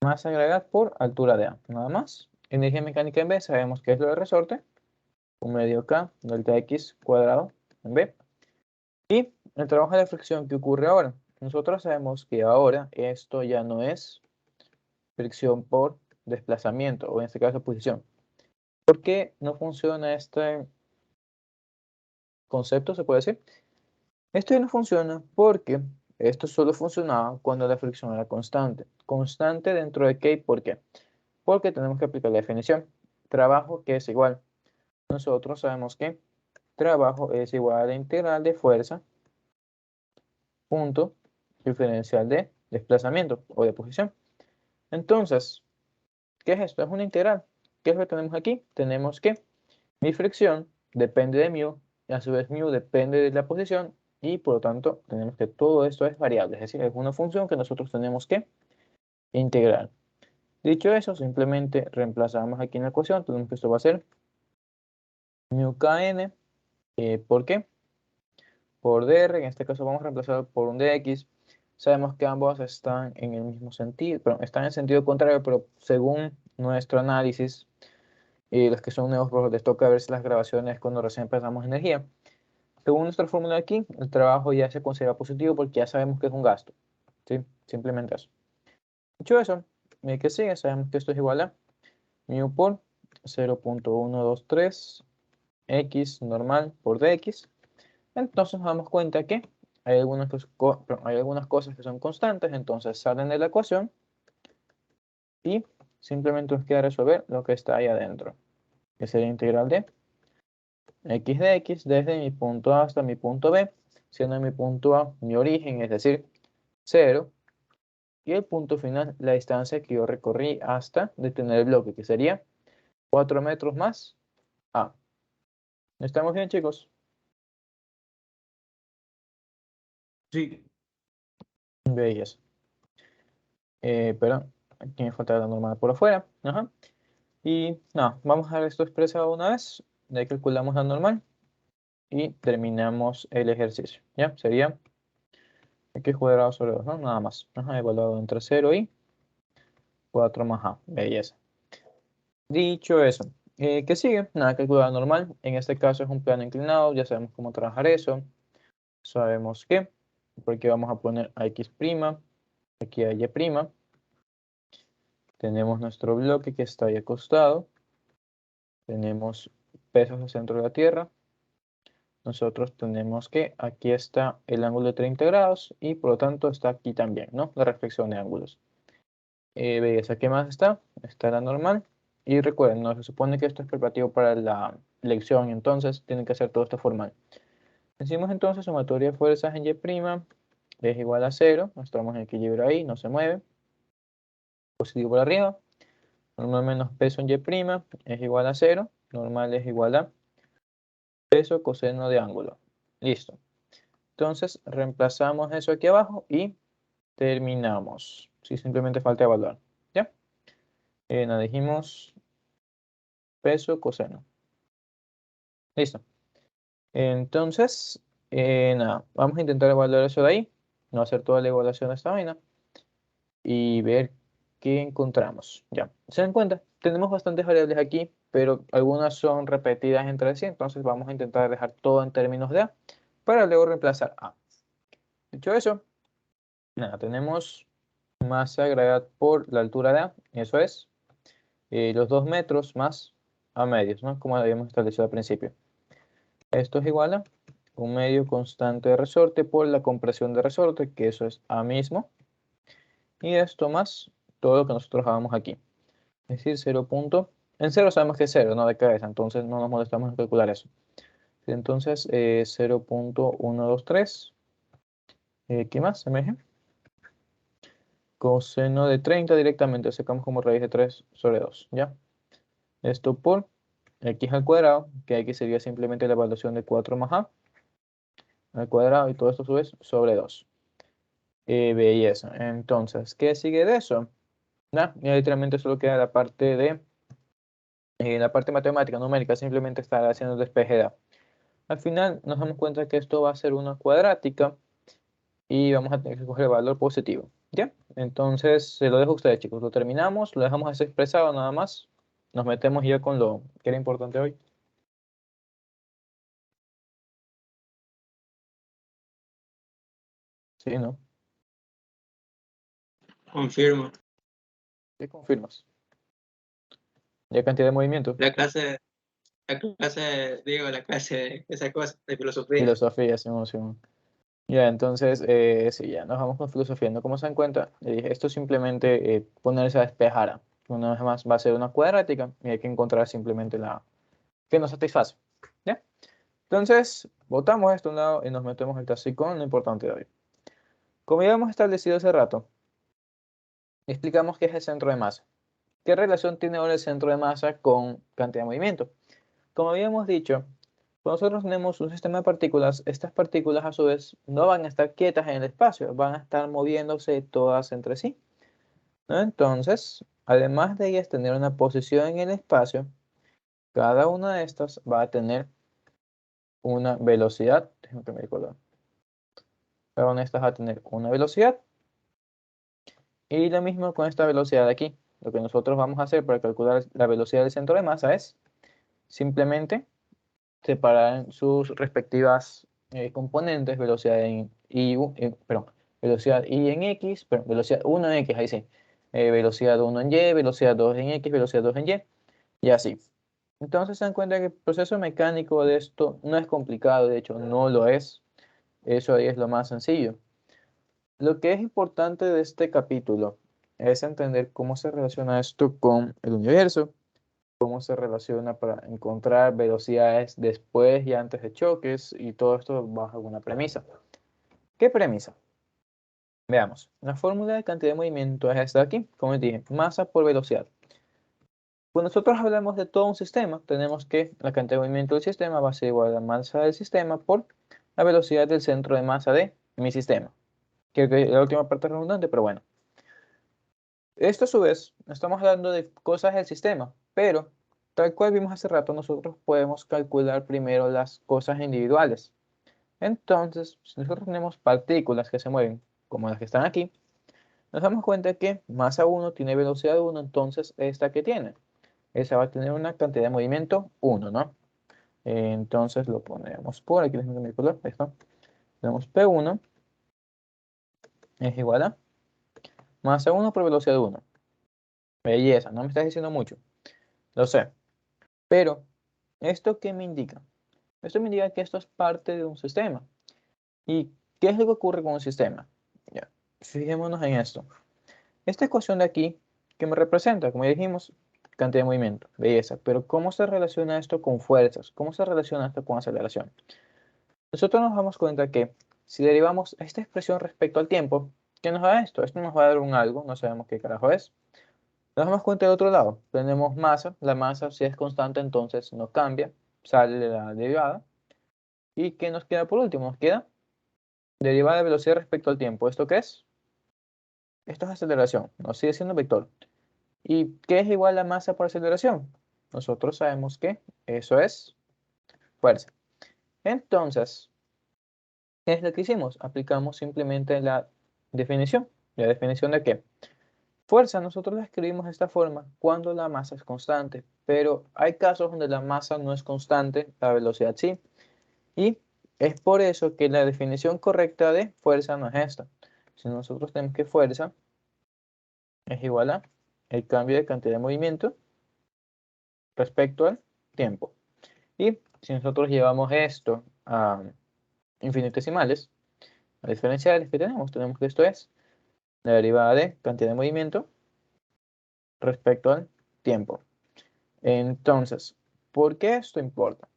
A: masa agregada por altura de A, nada más. Energía mecánica en B, sabemos que es lo de resorte, un medio K, delta X cuadrado en B. Y el trabajo de fricción que ocurre ahora. Nosotros sabemos que ahora esto ya no es fricción por desplazamiento, o en este caso posición. ¿Por qué no funciona este concepto, se puede decir? Esto ya no funciona porque esto solo funcionaba cuando la fricción era constante. Constante dentro de ¿qué? ¿Por qué? Porque tenemos que aplicar la definición. Trabajo que es igual. Nosotros sabemos que trabajo es igual a la integral de fuerza punto diferencial de desplazamiento o de posición. Entonces, ¿qué es esto? Es una integral. ¿Qué es lo que tenemos aquí? Tenemos que mi fricción depende de mu, y a su vez mu depende de la posición, y por lo tanto tenemos que todo esto es variable, es decir, es una función que nosotros tenemos que integrar. Dicho eso, simplemente reemplazamos aquí en la ecuación, tenemos que esto va a ser mu kn, ¿por qué? Por dr, en este caso vamos a reemplazar por un dx. Sabemos que ambos están en el mismo sentido, pero están en sentido contrario, pero según nuestro análisis, y los que son nuevos, pues les toca ver las grabaciones cuando recién empezamos energía. Según nuestra fórmula aquí, el trabajo ya se considera positivo porque ya sabemos que es un gasto. ¿Sí? Simplemente eso. Dicho eso, ¿qué sigue? Sabemos que esto es igual a mu por 0.123 x normal por dx. Entonces nos damos cuenta que hay algunas cosas que son constantes, entonces salen de la ecuación y simplemente nos queda resolver lo que está ahí adentro, que sería integral de x de x desde mi punto A hasta mi punto B, siendo mi punto A mi origen, es decir, 0, y el punto final, la distancia que yo recorrí hasta detener el bloque, que sería 4 metros más A. ¿Estamos bien, chicos?
B: Sí.
A: Bellas. Perdón, aquí me falta la normal por afuera. Ajá. Y no, vamos a ver esto expresado una vez. De ahí calculamos la normal y terminamos el ejercicio. ¿Ya? Sería x cuadrado sobre 2, ¿no? Nada más. Ajá, evaluado entre 0 y 4 más A. Belleza. Dicho eso, ¿qué sigue? Nada, calcular normal. En este caso es un plano inclinado. Ya sabemos cómo trabajar eso. Sabemos que, porque vamos a poner a X', aquí a Y'. Tenemos nuestro bloque que está ahí acostado. Tenemos pesos al centro de la Tierra. Nosotros tenemos que aquí está el ángulo de 30 grados y por lo tanto está aquí también, ¿no? La reflexión de ángulos. Belleza, ¿qué más está? Está la normal. Y recuerden, no se supone que esto es preparativo para la lección, entonces tienen que hacer todo esto formal. Decimos entonces sumatoria de fuerzas en Y' es igual a 0. Estamos en equilibrio ahí, no se mueve. Positivo por arriba. Normal menos peso en Y' es igual a 0. Normal es igual a peso coseno de ángulo. Listo. Entonces reemplazamos eso aquí abajo y terminamos. Si simplemente falta evaluar. ¿Ya? Nada, dijimos peso coseno. Listo. Entonces, nada, vamos a intentar evaluar eso de ahí. No hacer toda la evaluación de esta vaina. Y ver qué encontramos. Ya, se dan cuenta, tenemos bastantes variables aquí, pero algunas son repetidas entre sí. Entonces vamos a intentar dejar todo en términos de A para luego reemplazar A. Dicho eso, nada, tenemos masa agregada por la altura de A. Eso es los 2 metros más A medios, ¿no? Como habíamos establecido al principio. Esto es igual a un medio constante de resorte por la compresión de resorte, que eso es A mismo. Y esto más todo lo que nosotros hagamos aquí. Es decir, 0. En 0 sabemos que es 0, no de cabeza, entonces no nos molestamos en calcular eso. Entonces, 0.123. ¿Qué más? Semeje. Coseno de 30 directamente, sacamos como raíz de 3 sobre 2, ¿ya? Esto por x al cuadrado, que aquí sería simplemente la evaluación de 4 más a al cuadrado, y todo esto a su vez sobre 2. Belleza. Entonces, ¿qué sigue de eso? Nada, ya literalmente solo queda la parte de la parte matemática, numérica, simplemente estar haciendo el despeje de A. Al final nos damos cuenta que esto va a ser una cuadrática y vamos a tener que coger el valor positivo. ¿Ya? Entonces se lo dejo a ustedes, chicos. Lo terminamos, lo dejamos así expresado nada más. Nos metemos ya con lo que era importante hoy. Sí, ¿no?
C: Confirmo.
A: ¿Qué confirmas? ¿Ya cantidad de movimiento?
C: La clase, la clase de esa cosa, de filosofía.
A: Filosofía, Simón, Simón. Ya, entonces, sí, ya nos vamos con filosofía. ¿No? Como se dan cuenta, esto es simplemente ponerse a despejar A. Una vez más va a ser una cuadrática y hay que encontrar simplemente la que nos satisface. ¿Ya? Entonces, botamos esto a un lado y nos metemos el taxi con lo importante de hoy. Como ya hemos establecido hace rato, explicamos qué es el centro de masa. ¿Qué relación tiene ahora el centro de masa con cantidad de movimiento? Como habíamos dicho, cuando nosotros tenemos un sistema de partículas, estas partículas a su vez no van a estar quietas en el espacio, van a estar moviéndose todas entre sí, ¿no? Entonces, además de ellas tener una posición en el espacio, cada una de estas va a tener una velocidad. Déjenme que me recuerdo. Cada una de estas va a tener una velocidad. Y lo mismo con esta velocidad de aquí. Lo que nosotros vamos a hacer para calcular la velocidad del centro de masa es simplemente separar en sus respectivas componentes, velocidad en y, velocidad y en x, perdón, velocidad 1 en x, ahí sí. Velocidad 1 en y, velocidad 2 en x, velocidad 2 en y así. Entonces se dan cuenta que el proceso mecánico de esto no es complicado, de hecho no lo es. Eso ahí es lo más sencillo. Lo que es importante de este capítulo es entender cómo se relaciona esto con el universo, cómo se relaciona para encontrar velocidades después y antes de choques, y todo esto bajo una premisa. ¿Qué premisa? Veamos, la fórmula de cantidad de movimiento es esta de aquí, como les dije, masa por velocidad. Cuando nosotros hablamos de todo un sistema, tenemos que la cantidad de movimiento del sistema va a ser igual a la masa del sistema por la velocidad del centro de masa de mi sistema. Creo que la última parte es redundante, pero bueno. Esto a su vez, estamos hablando de cosas del sistema, pero tal cual vimos hace rato, nosotros podemos calcular primero las cosas individuales. Entonces, si nosotros tenemos partículas que se mueven, como las que están aquí, nos damos cuenta que masa 1 tiene velocidad 1, entonces esta que tiene, esa va a tener una cantidad de movimiento 1, ¿no? Entonces lo ponemos por aquí, les mi color, esto. Tenemos P1 es igual a masa 1 por velocidad 1. Belleza, no me estás diciendo mucho, lo sé. Pero, ¿esto qué me indica? Esto me indica que esto es parte de un sistema. ¿Y qué es lo que ocurre con un sistema? Ya, fijémonos en esto. Esta ecuación de aquí, que me representa, como ya dijimos, cantidad de movimiento, belleza. Pero ¿cómo se relaciona esto con fuerzas? ¿Cómo se relaciona esto con aceleración? Nosotros nos damos cuenta que si derivamos esta expresión respecto al tiempo, ¿qué nos da esto? Esto nos va a dar un algo, no sabemos qué carajo es. Nos damos cuenta del otro lado, tenemos masa, la masa si es constante entonces no cambia, sale la derivada. ¿Y qué nos queda por último? Nos queda derivada de velocidad respecto al tiempo. ¿Esto qué es? Esto es aceleración, nos sigue siendo vector. ¿Y qué es igual a masa por aceleración? Nosotros sabemos que eso es fuerza. Entonces, ¿qué es lo que hicimos? Aplicamos simplemente la definición. ¿La definición de qué? Fuerza, nosotros la escribimos de esta forma cuando la masa es constante, pero hay casos donde la masa no es constante, la velocidad sí, y es por eso que la definición correcta de fuerza no es esta. Si nosotros tenemos que fuerza es igual a el cambio de cantidad de movimiento respecto al tiempo. Y si nosotros llevamos esto a infinitesimales, a diferenciales que tenemos que esto es la derivada de cantidad de movimiento respecto al tiempo. Entonces, ¿por qué esto importa?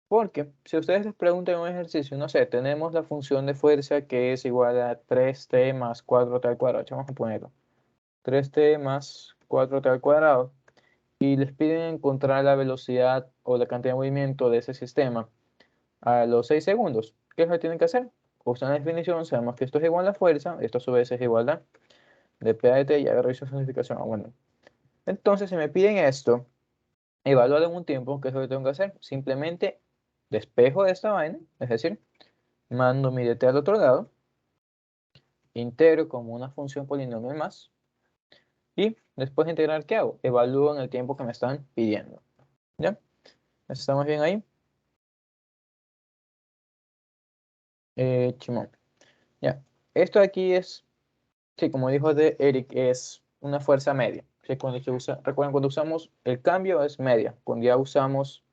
A: Porque si ustedes les preguntan en un ejercicio, no sé, tenemos la función de fuerza que es igual a 3t más 4t al cuadrado. Vamos a ponerlo. 3t más 4t al cuadrado. Y les piden encontrar la velocidad o la cantidad de movimiento de ese sistema a los 6 segundos. ¿Qué es lo que tienen que hacer? Usan la definición, sabemos que esto es igual a fuerza, esto a su vez es igual a de P de T, y agarro esa significación. Bueno, entonces si me piden esto, evaluar en un tiempo, ¿qué es lo que tengo que hacer? Simplemente despejo de esta vaina, es decir, mando mi dt al otro lado, integro como una función polinomial más, y después de integrar, ¿qué hago? Evalúo en el tiempo que me están pidiendo. ¿Ya? ¿Estamos bien ahí? Chimón. Ya. Esto aquí es, sí, como dijo de Eric, es una fuerza media. Sí, recuerden, cuando usamos el cambio es media. Cuando ya usamos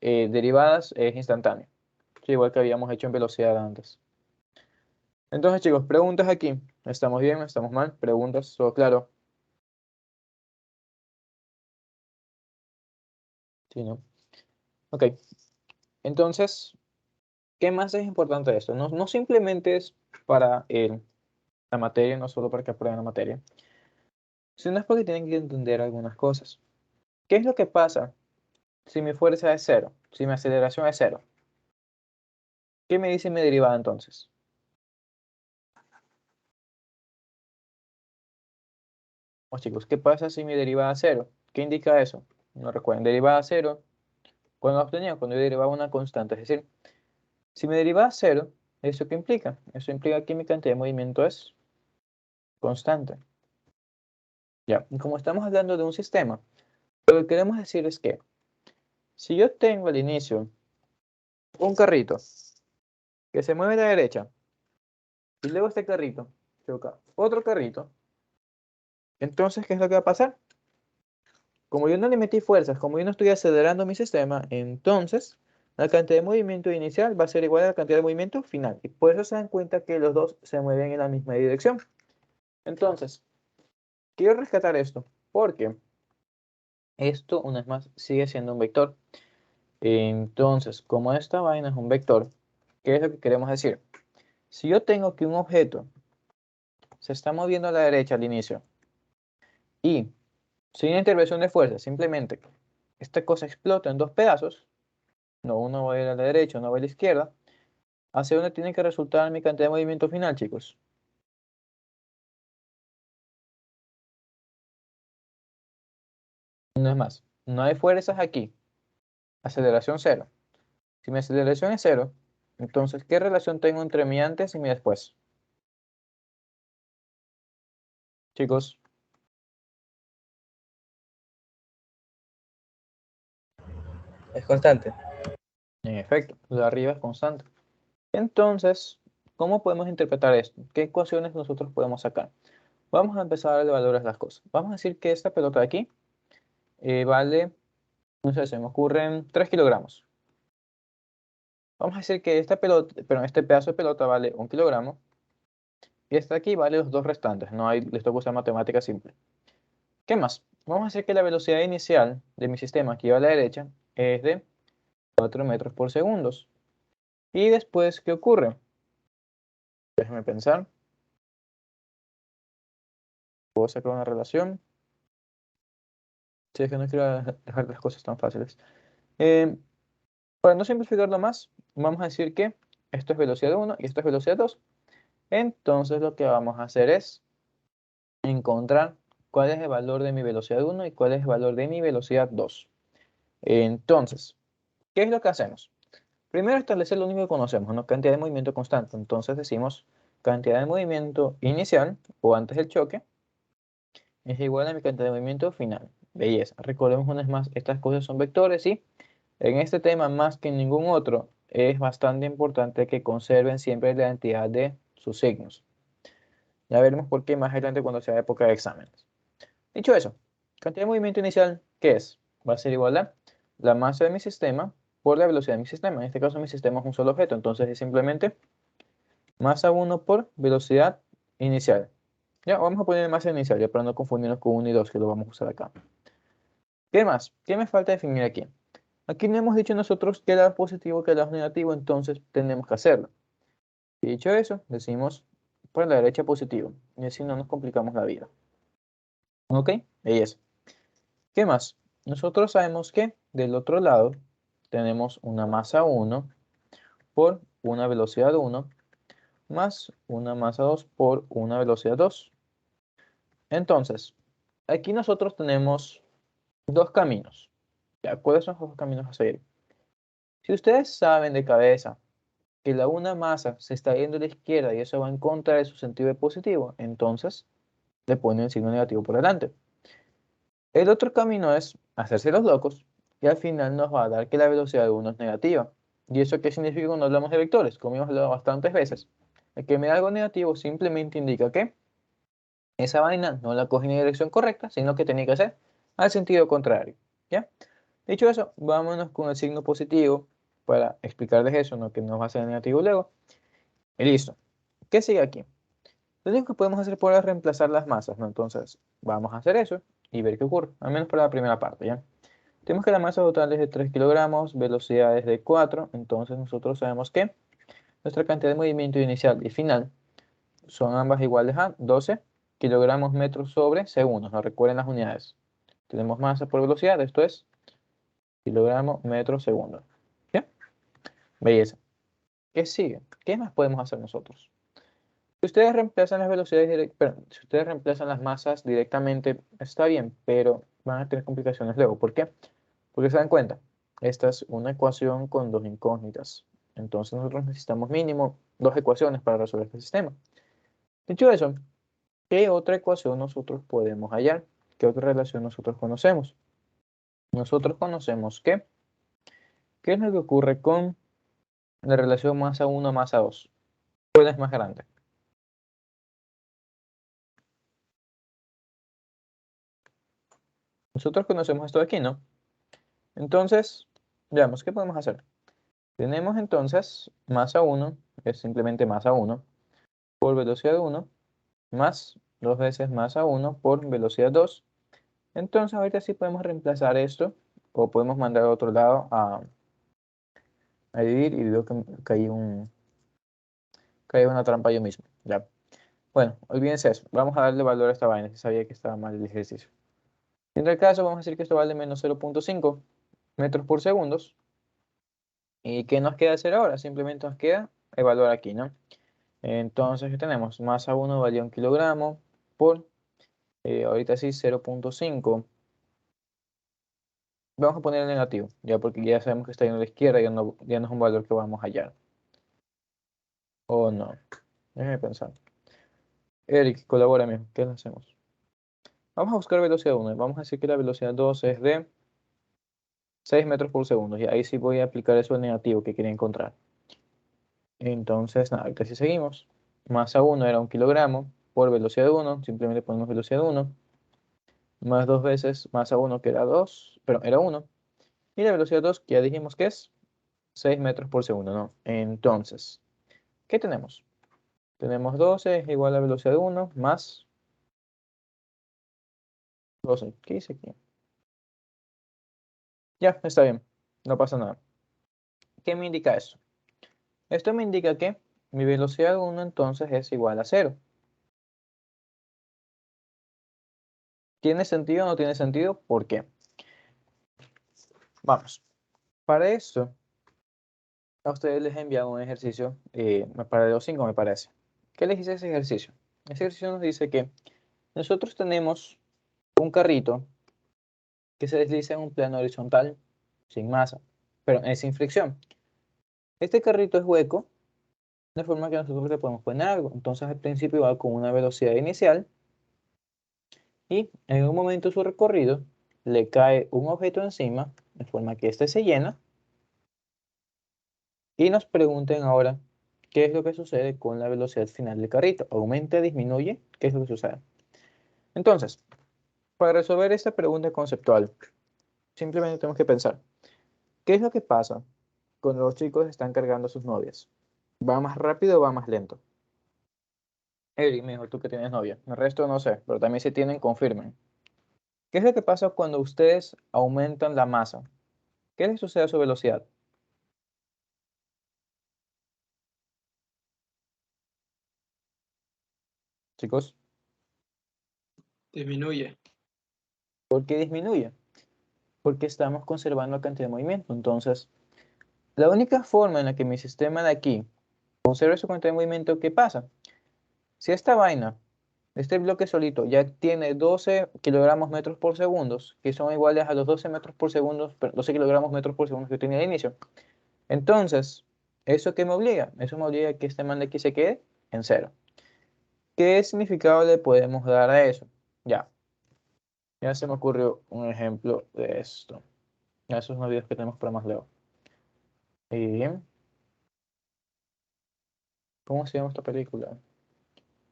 A: derivadas es instantáneo. Sí, igual que habíamos hecho en velocidad antes. Entonces, chicos, preguntas aquí. ¿Estamos bien? ¿Estamos mal? Preguntas, ¿todo claro? Sí, ¿no? Ok. Entonces, ¿qué más es importante de esto? No simplemente es para la materia, no solo para que aprueben la materia, sino es porque tienen que entender algunas cosas. ¿Qué es lo que pasa si mi fuerza es cero? Si mi aceleración es cero. ¿Qué me dice mi derivada entonces? Pues chicos, ¿qué pasa si mi derivada es cero? ¿Qué indica eso? No recuerden, derivada cero, cuando la obtenía, cuando yo derivaba una constante, es decir, si mi derivada es cero, ¿eso qué implica? Eso implica que mi cantidad de movimiento es constante. Ya, y como estamos hablando de un sistema, lo que queremos decir es que si yo tengo al inicio un carrito que se mueve a la derecha y luego este carrito choca otro carrito, entonces, ¿qué es lo que va a pasar? Como yo no le metí fuerzas, como yo no estoy acelerando mi sistema, entonces la cantidad de movimiento inicial va a ser igual a la cantidad de movimiento final. Y por eso se dan cuenta que los dos se mueven en la misma dirección. Entonces, quiero rescatar esto porque esto, una vez más, sigue siendo un vector. Entonces, como esta vaina es un vector, ¿qué es lo que queremos decir? Si yo tengo que un objeto se está moviendo a la derecha al inicio y sin intervención de fuerza, simplemente esta cosa explota en dos pedazos, no uno va a ir a la derecha, uno va a la izquierda, ¿hacia dónde tiene que resultar mi cantidad de movimiento final, chicos? No es más, no hay fuerzas aquí, aceleración cero. Si mi aceleración es cero, entonces, ¿qué relación tengo entre mi antes y mi después? chicos.
D: Es constante.
A: En efecto, lo de arriba es constante. Entonces, ¿cómo podemos interpretar esto? ¿Qué ecuaciones nosotros podemos sacar? Vamos a empezar a darle valores a las cosas. Vamos a decir que esta pelota de aquí vale, no sé, se me ocurren 3 kilogramos. Vamos a decir que esta pelota, pero este pedazo de pelota vale 1 kilogramo y esta de aquí vale los dos restantes. No hay, les toca usar matemática simple. ¿Qué más? Vamos a decir que la velocidad inicial de mi sistema aquí a la derecha es de 4 metros por segundo. Y después, ¿qué ocurre? Déjenme pensar. ¿Puedo sacar una relación? Si es que no quiero dejar las cosas tan fáciles. Para no simplificarlo más, vamos a decir que esto es velocidad 1 y esto es velocidad 2. Entonces lo que vamos a hacer es encontrar cuál es el valor de mi velocidad 1 y cuál es el valor de mi velocidad 2. Entonces, ¿qué es lo que hacemos? Primero establecer lo único que conocemos, una cantidad de movimiento constante. Entonces decimos cantidad de movimiento inicial o antes del choque es igual a mi cantidad de movimiento final. Belleza. Recordemos una vez más, estas cosas son vectores y en este tema más que en ningún otro es bastante importante que conserven siempre la identidad de sus signos. Ya veremos por qué más adelante cuando sea época de exámenes. Dicho eso, cantidad de movimiento inicial, ¿qué es? Va a ser igual a la masa de mi sistema por la velocidad de mi sistema. En este caso mi sistema es un solo objeto, entonces es simplemente masa 1 por velocidad inicial. Ya, vamos a poner masa inicial, ya para no confundirnos con 1 y 2, que lo vamos a usar acá. ¿Qué más? ¿Qué me falta definir aquí? Aquí no hemos dicho nosotros qué lado es positivo, qué lado es negativo, entonces tenemos que hacerlo. Y dicho eso, decimos por la derecha positivo, y así no nos complicamos la vida. ¿Ok? Y eso. ¿Qué más? Nosotros sabemos que del otro lado tenemos una masa 1 por una velocidad 1 más una masa 2 por una velocidad 2. Entonces, aquí nosotros tenemos dos caminos. ¿Ya? ¿Cuáles son los dos caminos a seguir? Si ustedes saben de cabeza que la una masa se está yendo a la izquierda y eso va en contra de su sentido de positivo, entonces le ponen el signo negativo por delante. El otro camino es hacerse los locos y al final nos va a dar que la velocidad de 1 es negativa. ¿Y eso qué significa cuando hablamos de vectores? Como hemos hablado bastantes veces, el que me da algo negativo simplemente indica que esa vaina no la coge en la dirección correcta, sino que tenía que ser al sentido contrario. ¿Ya? Dicho eso, vámonos con el signo positivo para explicarles eso, no que nos va a ser negativo luego. Y listo. ¿Qué sigue aquí? Lo único que podemos hacer por es reemplazar las masas, ¿no? Entonces, vamos a hacer eso y ver qué ocurre, al menos para la primera parte, ¿ya? Tenemos que la masa total es de 3 kilogramos, velocidad es de 4, entonces nosotros sabemos que nuestra cantidad de movimiento inicial y final son ambas iguales a 12 kilogramos metros sobre segundos, ¿no? Recuerden las unidades. Tenemos masa por velocidad, esto es kilogramo metro segundo. ¿Ya? Belleza. ¿Qué sigue? ¿Qué más podemos hacer nosotros? Si ustedes reemplazan las velocidades, si ustedes reemplazan las masas directamente, está bien, pero van a tener complicaciones luego. ¿Por qué? Porque se dan cuenta, esta es una ecuación con dos incógnitas. Entonces nosotros necesitamos mínimo dos ecuaciones para resolver este sistema. Dicho eso, ¿qué otra ecuación nosotros podemos hallar? ¿Qué otra relación nosotros conocemos? Nosotros conocemos que, ¿qué es lo que ocurre con la relación masa 1 masa 2? ¿Cuál es más grande? Nosotros conocemos esto de aquí, ¿no? Entonces, veamos, ¿qué podemos hacer? Tenemos entonces masa 1, es simplemente masa 1, por velocidad 1, más 2 veces masa 1 por velocidad 2. Entonces, ahorita sí podemos reemplazar esto, o podemos mandar a otro lado a dividir, y veo que caí una trampa yo mismo. Ya. Bueno, olvídense eso. Vamos a darle valor a esta vaina, si sabía que estaba mal el ejercicio. En el caso, vamos a decir que esto vale menos 0.5 metros por segundos. ¿Y qué nos queda hacer ahora? Simplemente nos queda evaluar aquí, ¿no? Entonces tenemos masa 1 vale 1 kilogramo por, ahorita sí, 0.5. Vamos a poner el negativo, ya porque ya sabemos que está yendo a la izquierda, ya no es un valor que vamos a hallar. ¿O no? Déjenme pensar. Eric, colabórame, ¿qué hacemos? Vamos a buscar velocidad 1. Vamos a decir que la velocidad 2 es de 6 metros por segundo. Y ahí sí voy a aplicar eso al negativo que quería encontrar. Entonces, nada, ahorita sí seguimos. Masa 1 era 1 kilogramo por velocidad 1. Simplemente ponemos velocidad 1. Más 2 veces masa 1 que era 2. Pero era 1. Y la velocidad 2 que ya dijimos que es 6 metros por segundo, ¿no? Entonces, ¿qué tenemos? Tenemos 12 es igual a velocidad 1 más 12. ¿Qué dice aquí? Ya, está bien. No pasa nada. ¿Qué me indica eso? Esto me indica que mi velocidad 1 entonces es igual a 0. ¿Tiene sentido o no tiene sentido? ¿Por qué? Vamos. Para eso, a ustedes les he enviado un ejercicio, para los 5 me parece. ¿Qué les dice ese ejercicio? Ese ejercicio nos dice que nosotros tenemos un carrito que se desliza en un plano horizontal sin masa, pero sin fricción. Este carrito es hueco, de forma que nosotros le podemos poner algo. Entonces al principio va con una velocidad inicial y en un momento de su recorrido le cae un objeto encima, de forma que este se llena. Y nos pregunten ahora qué es lo que sucede con la velocidad final del carrito. ¿Aumenta, disminuye? ¿Qué es lo que sucede? Entonces, para resolver esta pregunta conceptual, simplemente tenemos que pensar, ¿qué es lo que pasa cuando los chicos están cargando a sus novias? ¿Va más rápido o va más lento? Eric, mejor tú que tienes novia. El resto no sé, pero también si tienen, confirmen. ¿Qué es lo que pasa cuando ustedes aumentan la masa? ¿Qué les sucede a su velocidad? Chicos,
C: Disminuye.
A: ¿por qué disminuye? Porque estamos conservando la cantidad de movimiento. Entonces, la única forma en la que mi sistema de aquí conserve su cantidad de movimiento, ¿qué pasa? Si esta vaina, este bloque solito, ya tiene 12 kilogramos metros por segundo, que son iguales a los 12 metros por segundo, 12 kilogramos metros por segundo que tenía al inicio, entonces, ¿eso qué me obliga? Eso me obliga a que este man de aquí se quede en cero. ¿Qué significado le podemos dar a eso? Ya se me ocurrió un ejemplo de esto. Ya esos son los videos que tenemos para más luego. Y, ¿cómo se llama esta película?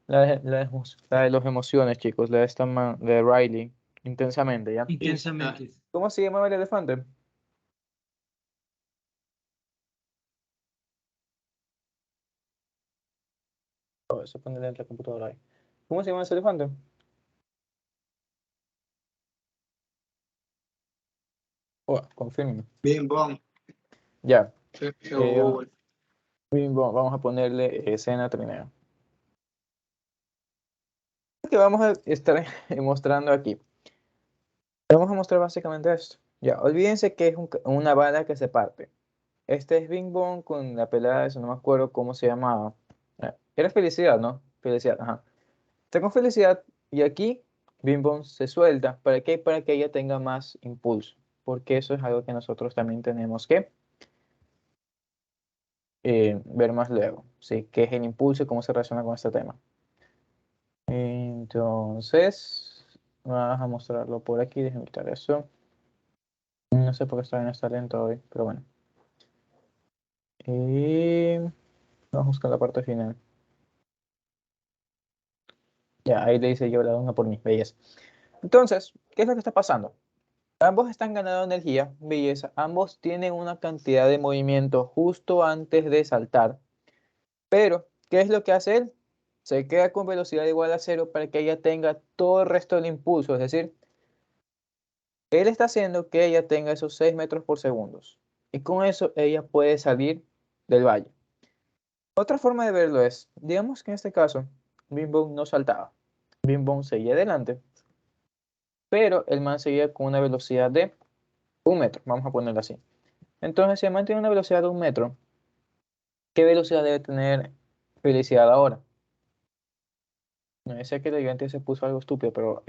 A: La de las emociones, chicos, la de esta de Riley, intensamente, ¿ya?
B: Intensamente.
A: ¿Cómo se llama el elefante? Oh, eso pone en la computadora ahí. ¿Cómo se llama ese elefante? Oh, confirme.
C: Bing bong.
A: Ya.
C: Google.
A: Bien, vamos a ponerle escena trineo. Lo que vamos a estar mostrando aquí. Vamos a mostrar básicamente esto. Ya, olvídense que es una bala que se parte. Este es Bing Bong con la pelada, eso no me acuerdo cómo se llamaba. Era Felicidad, ¿no? Felicidad, ajá. Está con Felicidad y aquí Bing Bong se suelta. ¿Para qué? Para que ella tenga más impulso. Porque eso es algo que nosotros también tenemos que ver más luego. ¿Sí? ¿Qué es el impulso y cómo se relaciona con este tema? Entonces, vamos a mostrarlo por aquí. Déjenme quitar eso. No sé por qué está lento hoy, pero bueno. Y vamos a buscar la parte final. Ya, ahí le dice yo la una por mis belleza. Entonces, ¿qué es lo que está pasando? Ambos están ganando energía, belleza. Ambos tienen una cantidad de movimiento justo antes de saltar. Pero, ¿qué es lo que hace él? Se queda con velocidad igual a 0 para que ella tenga todo el resto del impulso. Es decir, él está haciendo que ella tenga esos 6 metros por segundo. Y con eso ella puede salir del valle. Otra forma de verlo es, digamos que en este caso, Bing Bong no saltaba. Bing Bong seguía adelante, pero el man seguía con una velocidad de 1 metro, vamos a ponerlo así. Entonces, si el man tiene una velocidad de 1 metro, ¿qué velocidad debe tener Felicidad ahora? No sé que el gigante se puso algo estúpido, pero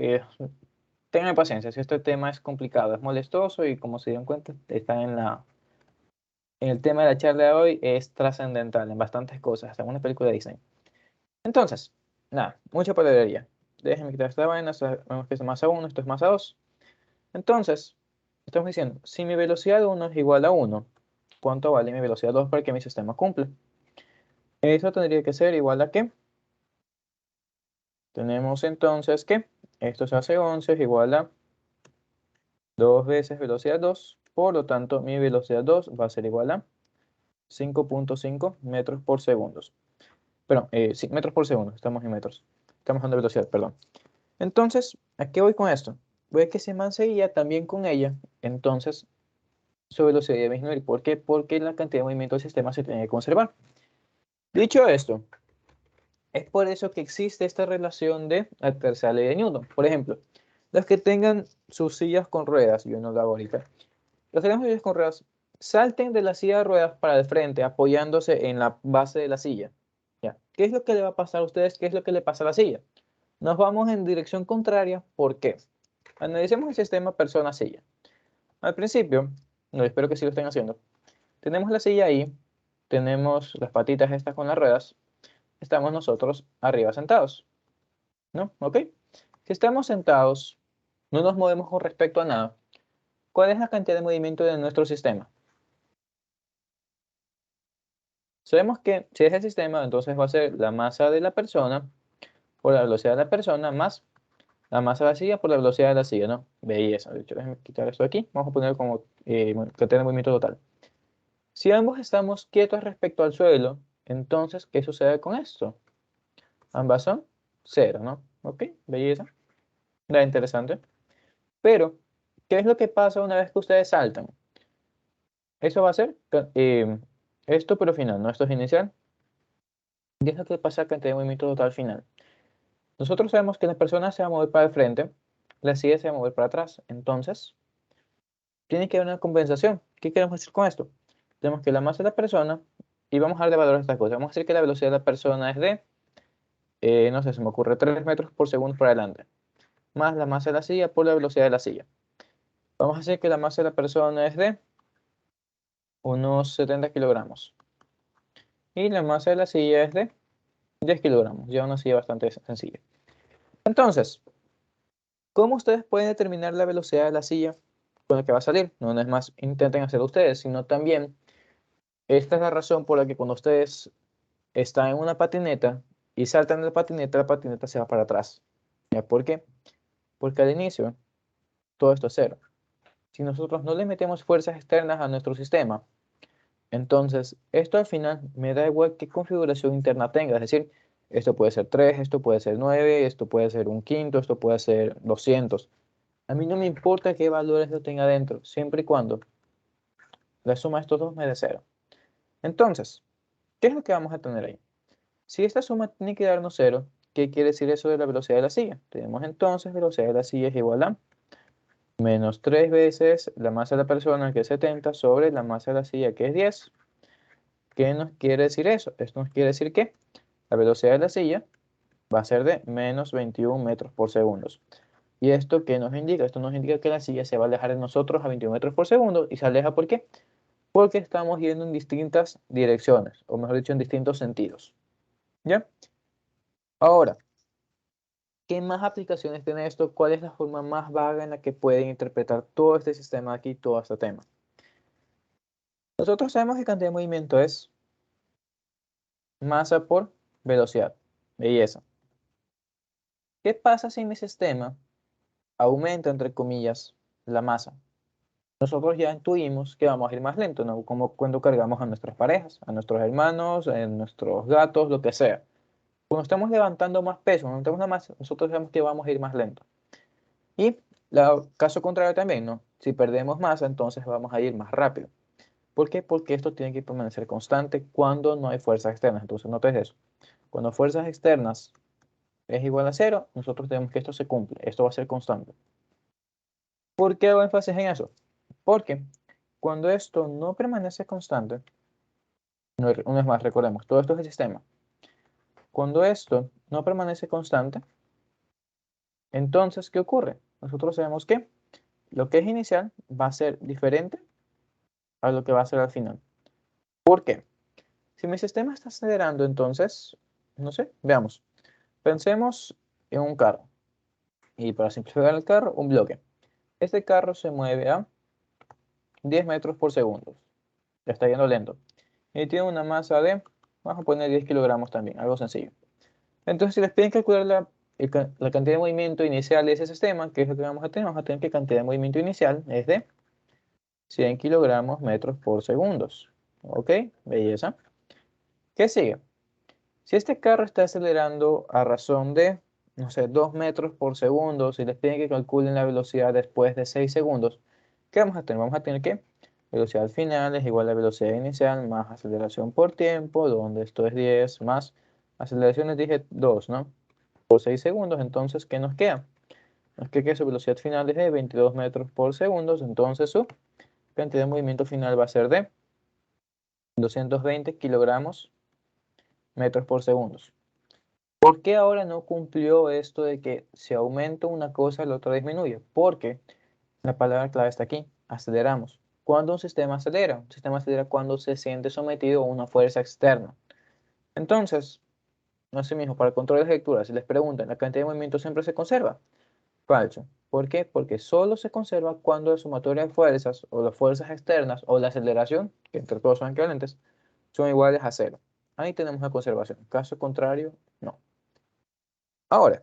A: tengan paciencia, si este tema es complicado, es molestoso y como se dieron cuenta, está en el tema de la charla de hoy, es trascendental en bastantes cosas, hasta en una película de Disney. Entonces, nada, mucha palabrería. déjenme quitar esta vaina, sabemos que es masa 1, esto es masa 2. Entonces, estamos diciendo, si mi velocidad 1 es igual a 1, ¿cuánto vale mi velocidad 2 para que mi sistema cumpla? Eso tendría que ser igual a ¿qué? Tenemos entonces que esto se hace 11 es igual a 2 veces velocidad 2, por lo tanto mi velocidad 2 va a ser igual a 5.5 metros por segundo. Perdón, sí, metros por segundo, estamos en metros. Estamos hablando de velocidad, perdón. Entonces, ¿a qué voy con esto? Voy a que ese man seguía también con ella, entonces su velocidad debe disminuir. ¿Por qué? Porque la cantidad de movimiento del sistema se tiene que conservar. Dicho esto, es por eso que existe esta relación de la tercera ley de Newton. Por ejemplo, los que tengan sus sillas con ruedas, yo no lo hago ahorita, los que tengan sus sillas con ruedas, salten de la silla de ruedas para el frente, apoyándose en la base de la silla. ¿Ya? ¿Qué es lo que le va a pasar a ustedes? ¿Qué es lo que le pasa a la silla? Nos vamos en dirección contraria. ¿Por qué? Analicemos el sistema persona-silla. Al principio, no, espero que sí lo estén haciendo, tenemos la silla ahí, tenemos las patitas estas con las ruedas, estamos nosotros arriba sentados, ¿no? ¿Ok? Si estamos sentados, no nos movemos con respecto a nada, ¿cuál es la cantidad de movimiento de nuestro sistema? Sabemos que si es el sistema, entonces va a ser la masa de la persona por la velocidad de la persona más la masa de la silla por la velocidad de la silla, ¿no? Belleza. De hecho, déjenme quitar esto de aquí. Vamos a poner como cantidad de movimiento total. Si ambos estamos quietos respecto al suelo, entonces, ¿qué sucede con esto? Ambas son 0, ¿no? Ok, belleza. Da interesante. Pero, ¿qué es lo que pasa una vez que ustedes saltan? Eso va a ser esto, pero final, ¿no? Esto es inicial. ¿Qué es lo que pasa cantidad de movimiento total final? Nosotros sabemos que la persona se va a mover para el frente, la silla se va a mover para atrás. Entonces, tiene que haber una compensación. ¿Qué queremos decir con esto? Tenemos que la masa de la persona, y vamos a dar de valor a estas cosas. Vamos a decir que la velocidad de la persona es de, no sé, se me ocurre 3 metros por segundo para adelante, más la masa de la silla por la velocidad de la silla. Vamos a decir que la masa de la persona es de unos 70 kilogramos. Y la masa de la silla es de 10 kilogramos. Ya una silla bastante sencilla. Entonces, ¿cómo ustedes pueden determinar la velocidad de la silla con la que va a salir? No, no es más, intenten hacerlo ustedes, sino también, esta es la razón por la que cuando ustedes están en una patineta y saltan de la patineta se va para atrás. ¿Ya? ¿Por qué? Porque al inicio todo esto es cero. Si nosotros no le metemos fuerzas externas a nuestro sistema, entonces esto al final me da igual qué configuración interna tenga. Es decir, esto puede ser 3, esto puede ser 9, esto puede ser un quinto, esto puede ser 200. A mí no me importa qué valores lo tenga dentro, siempre y cuando la suma de estos dos me dé 0. Entonces, ¿qué es lo que vamos a tener ahí? Si esta suma tiene que darnos 0, ¿qué quiere decir eso de la velocidad de la silla? Tenemos entonces velocidad de la silla es igual a menos 3 veces la masa de la persona, que es 70, sobre la masa de la silla, que es 10. ¿Qué nos quiere decir eso? Esto nos quiere decir que la velocidad de la silla va a ser de menos 21 metros por segundo. ¿Y esto qué nos indica? Esto nos indica que la silla se va a alejar de nosotros a 21 metros por segundo. ¿Y se aleja por qué? Porque estamos yendo en distintas direcciones, o mejor dicho, en distintos sentidos. ¿Ya? Ahora, ¿qué más aplicaciones tiene esto? ¿Cuál es la forma más vaga en la que pueden interpretar todo este sistema aquí, todo este tema? Nosotros sabemos que cantidad de movimiento es masa por velocidad. Belleza. ¿Qué pasa si mi sistema aumenta, entre comillas, la masa? Nosotros ya intuimos que vamos a ir más lento, ¿no? Como cuando cargamos a nuestras parejas, a nuestros hermanos, a nuestros gatos, lo que sea. Cuando estamos levantando más peso, cuando levantamos la masa, nosotros sabemos que vamos a ir más lento. Y el caso contrario también, ¿no? Si perdemos masa, entonces vamos a ir más rápido. ¿Por qué? Porque esto tiene que permanecer constante cuando no hay fuerzas externas. Entonces, notes eso. Cuando fuerzas externas es igual a 0, nosotros tenemos que esto se cumple. Esto va a ser constante. ¿Por qué hago énfasis en eso? Porque cuando esto no permanece constante, una vez más, recordemos, todo esto es el sistema. Cuando esto no permanece constante, entonces, ¿qué ocurre? Nosotros sabemos que lo que es inicial va a ser diferente a lo que va a ser al final. ¿Por qué? Si mi sistema está acelerando, entonces, no sé, veamos. Pensemos en un carro. y para simplificar el carro, un bloque. Este carro se mueve a 10 metros por segundo. Ya está yendo lento. Y tiene una masa de, vamos a poner 10 kilogramos también, algo sencillo. Entonces, si les piden calcular la cantidad de movimiento inicial de ese sistema, ¿qué es lo que vamos a tener? Vamos a tener que cantidad de movimiento inicial es de 100 kilogramos metros por segundos. ¿Ok? Belleza. ¿Qué sigue? Si este carro está acelerando a razón de, no sé, 2 metros por segundo, si les piden que calculen la velocidad después de 6 segundos, ¿qué vamos a tener? Vamos a tener que velocidad final es igual a velocidad inicial más aceleración por tiempo, donde esto es 10 más aceleraciones, dije 2, ¿no? Por 6 segundos, entonces, ¿qué nos queda? Nos queda que su velocidad final es de 22 metros por segundo, entonces su cantidad de movimiento final va a ser de 220 kilogramos metros por segundo. ¿Por qué ahora no cumplió esto de que si aumenta una cosa, la otra disminuye? Porque la palabra clave está aquí, aceleramos. ¿Cuándo un sistema acelera? Un sistema acelera cuando se siente sometido a una fuerza externa. Entonces, así mismo, para el control de lectura, si les preguntan, ¿la cantidad de movimiento siempre se conserva? Falso. ¿Por qué? Porque solo se conserva cuando la sumatoria de fuerzas o las fuerzas externas o la aceleración, que entre todos son equivalentes, son iguales a cero. Ahí tenemos la conservación. Caso contrario, no. Ahora,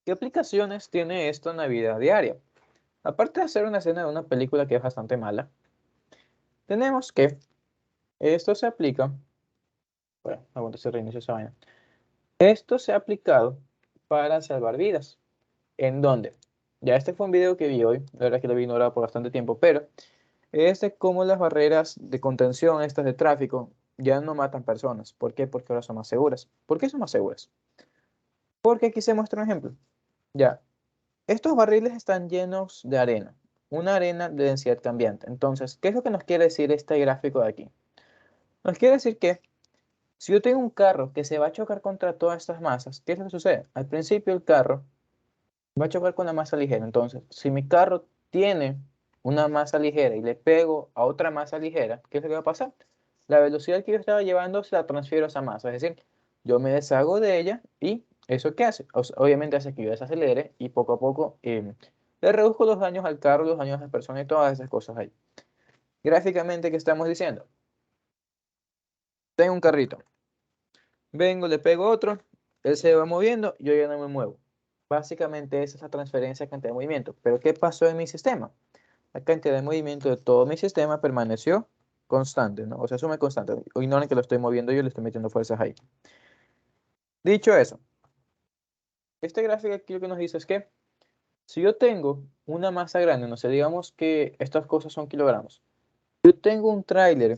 A: ¿qué aplicaciones tiene esto en la vida diaria? Aparte de hacer una escena de una película que es bastante mala, tenemos que esto se aplica, bueno, aguanta se reinicio esa vaina. Esto se ha aplicado para salvar vidas. ¿En dónde? Ya este fue un video que vi hoy, la verdad es que lo vi ignorado por bastante tiempo, pero es de cómo las barreras de contención, estas de tráfico, ya no matan personas. ¿Por qué? Porque ahora son más seguras. ¿Por qué son más seguras? Porque aquí se muestra un ejemplo. Ya, estos barriles están llenos de arena, una arena de densidad cambiante. Entonces, ¿qué es lo que nos quiere decir este gráfico de aquí? Nos quiere decir que si yo tengo un carro que se va a chocar contra todas estas masas, ¿qué es lo que sucede? Al principio el carro va a chocar con la masa ligera. Entonces, si mi carro tiene una masa ligera y le pego a otra masa ligera, ¿qué es lo que va a pasar? La velocidad que yo estaba llevando se la transfiero a esa masa. Es decir, yo me deshago de ella y ¿eso qué hace? Obviamente hace que yo desacelere y poco a poco le reduzco los daños al carro, los daños a las personas y todas esas cosas ahí. Gráficamente, ¿qué estamos diciendo? Tengo un carrito. Vengo, le pego otro, él se va moviendo, yo ya no me muevo. Básicamente esa es la transferencia de cantidad de movimiento. Pero ¿qué pasó en mi sistema? La cantidad de movimiento de todo mi sistema permaneció constante, ¿no? O sea, asume constante. Ignoren que lo estoy moviendo yo, le estoy metiendo fuerzas ahí. Dicho eso, este gráfico aquí lo que nos dice es que si yo tengo una masa grande, no sé, digamos que estas cosas son kilogramos. Yo tengo un tráiler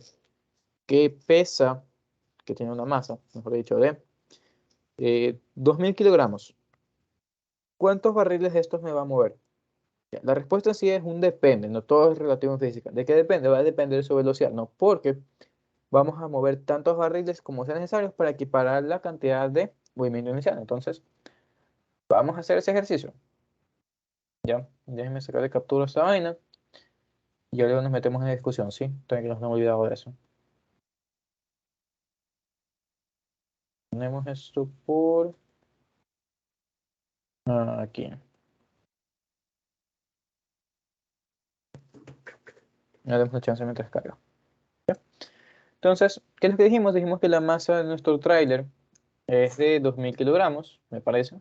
A: que pesa, que tiene una masa, mejor dicho, de 2000 kilogramos. ¿Cuántos barriles de estos me va a mover? La respuesta en sí es un depende, no todo es relativo en física. ¿De qué depende? Va a depender de su velocidad, no, porque vamos a mover tantos barriles como sean necesarios para equiparar la cantidad de movimiento inicial. Entonces, vamos a hacer ese ejercicio. Ya, déjenme sacar de captura esta vaina y luego nos metemos en discusión, ¿sí? Tranquilos, no me he olvidado de eso. Ponemos esto por aquí. No demos la chance mientras carga. ¿Ya? Entonces, ¿qué es lo que dijimos? Dijimos que la masa de nuestro tráiler es de 2000 kilogramos, me parece.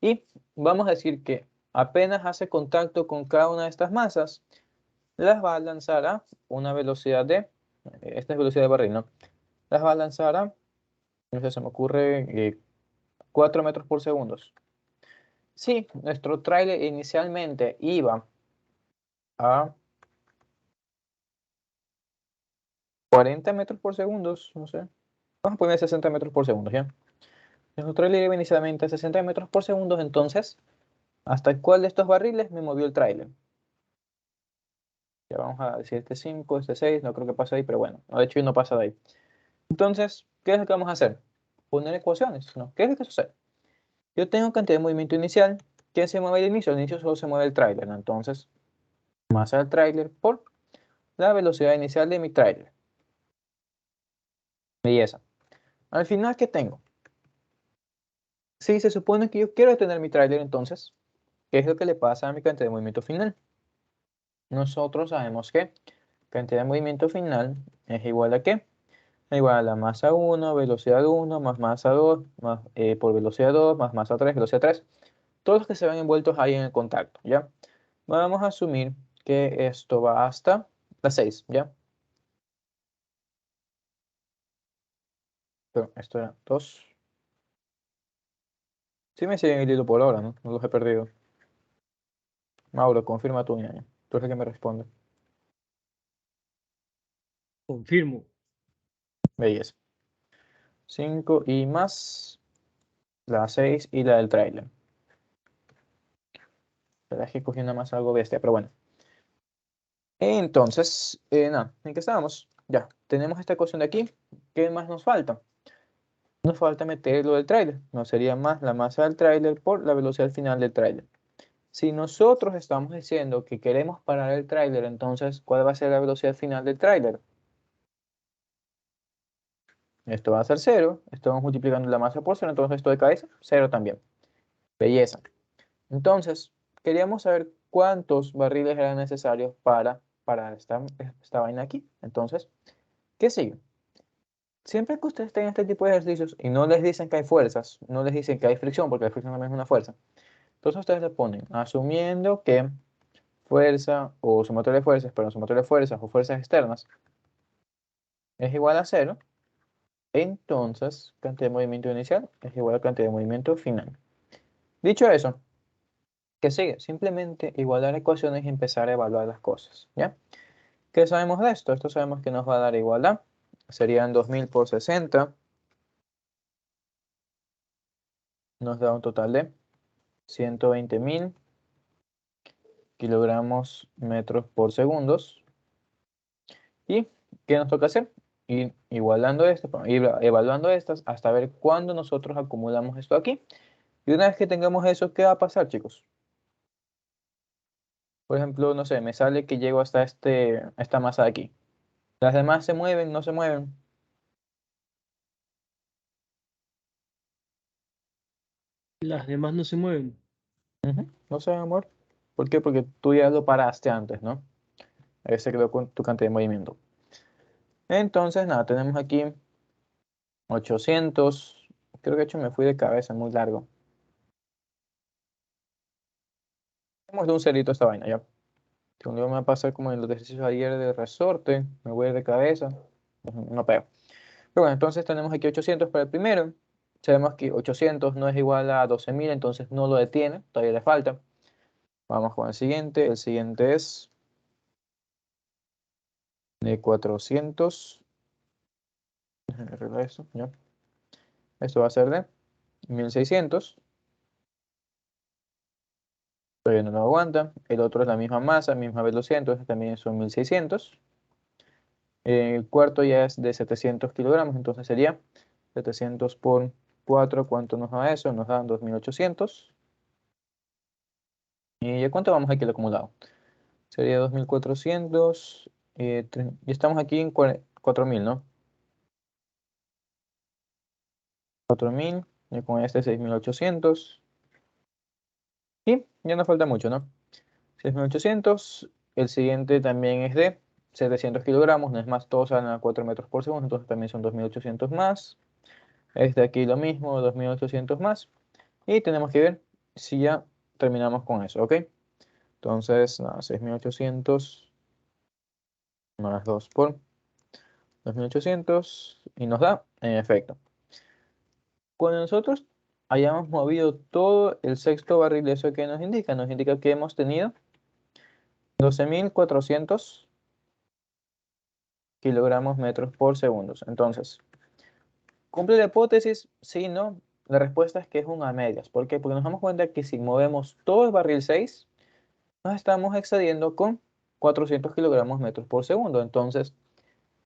A: Y vamos a decir que apenas hace contacto con cada una de estas masas, las va a lanzar a una velocidad de, esta es velocidad de barril, ¿no? Las va a lanzar a, no sé, se me ocurre 4 metros por segundo. Si nuestro tráiler inicialmente iba a 40 metros por segundo, no sé, vamos a poner 60 metros por segundo, ¿ya? Nuestro tráiler iba inicialmente a 60 metros por segundo, entonces, ¿hasta cuál de estos barriles me movió el tráiler? Ya vamos a decir este 5, este 6, no creo que pase ahí, pero bueno, de hecho no pasa de ahí. Entonces, ¿qué es lo que vamos a hacer? Poner ecuaciones, ¿no? ¿Qué es lo que sucede? Yo tengo cantidad de movimiento inicial. ¿Quién se mueve al inicio? Al inicio solo se mueve el tráiler, ¿no? Entonces, masa del tráiler por la velocidad inicial de mi tráiler. Belleza. Al final, ¿qué tengo? Si se supone que yo quiero detener mi tráiler, entonces, ¿qué es lo que le pasa a mi cantidad de movimiento final? Nosotros sabemos que cantidad de movimiento final es igual a ¿qué? Es igual a la masa 1, velocidad 1, más masa 2, más, por velocidad 2, más masa 3, velocidad 3. Todos los que se ven envueltos ahí en el contacto, ¿ya? Vamos a asumir que esto va hasta la 6, ¿ya? Pero esto era 2. Sí me siguen el hilo por ahora, ¿no? No los he perdido. Mauro, confirma tu ñaño. Tú eres el que me responde.
B: Confirmo.
A: Belleza. 5 y más la 6 y la del tráiler. La verdad es que cogí una más algo bestia, pero bueno. Entonces, nada, ¿en qué estábamos? Ya, tenemos esta ecuación de aquí. ¿Qué más nos falta? Nos falta meter lo del tráiler. No sería más la masa del tráiler por la velocidad final del tráiler. Si nosotros estamos diciendo que queremos parar el tráiler, entonces, ¿cuál va a ser la velocidad final del tráiler? Esto va a ser 0. Estamos multiplicando la masa por 0, entonces esto de cabeza, 0 también. Belleza. Entonces, queríamos saber cuántos barriles eran necesarios para parar esta vaina aquí. Entonces, ¿qué sigue? Siempre que ustedes tengan este tipo de ejercicios y no les dicen que hay fuerzas, no les dicen que hay fricción, porque la fricción también es una fuerza, entonces ustedes le ponen, asumiendo que fuerza o sumatoria de fuerzas, pero sumatoria de fuerzas o fuerzas externas es igual a 0, entonces cantidad de movimiento inicial es igual a cantidad de movimiento final. Dicho eso, ¿qué sigue? Simplemente igualar ecuaciones y empezar a evaluar las cosas, ¿ya? ¿Qué sabemos de esto? Esto sabemos que nos va a dar igual a, serían 2000 por 60, nos da un total de 120.000 kilogramos metros por segundos. ¿Y qué nos toca hacer? Ir igualando esto, ir evaluando estas hasta ver cuándo nosotros acumulamos esto aquí. Y una vez que tengamos eso, ¿qué va a pasar, chicos? Por ejemplo, no sé, me sale que llego hasta esta masa de aquí. ¿Las demás se mueven, no se mueven?
B: Las demás no se mueven.
A: Ujú, no se van a mover. ¿Por qué? Porque tú ya lo paraste antes, ¿no? Ahí se quedó con tu cantidad de movimiento. Entonces, nada, tenemos aquí 800. Creo que de hecho me fui de cabeza, muy largo. Vamos de un cerito esta vaina, ya. Que un día me va a pasar como en los ejercicios ayer de resorte, me voy a ir de cabeza, no pego. Pero bueno, entonces tenemos aquí 800 para el primero. Sabemos que 800 no es igual a 12.000, entonces no lo detiene, todavía le falta. Vamos con el siguiente es de 400. Déjenme arreglar esto, ya. Esto va a ser de 1600. Todavía no lo aguanta. El otro es la misma masa, misma velocidad, entonces también son 1600. El cuarto ya es de 700 kilogramos, entonces sería 700 por 4. ¿Cuánto nos da eso? Nos dan 2800. ¿Y ya cuánto vamos aquí al acumulado? Sería 2400. Y estamos aquí en 4000, ¿no? 4000. Y con este 6800. Y ya nos falta mucho, ¿no? 6800. El siguiente también es de 700 kilogramos. No es más, todos salen a 4 metros por segundo. Entonces también son 2800 más. Este aquí lo mismo, 2800 más. Y tenemos que ver si ya terminamos con eso, ¿ok? Entonces, nada, 6800 más 2 por 2800 y nos da, en efecto. Cuando nosotros hayamos movido todo el sexto barril, ¿eso qué nos indica? Nos indica que hemos tenido 12.400 kilogramos metros por segundo. Entonces, ¿cumple la hipótesis? Sí, no. La respuesta es que es un a medias. ¿Por qué? Porque nos damos cuenta que si movemos todo el barril 6, nos estamos excediendo con 400 kilogramos metros por segundo. Entonces,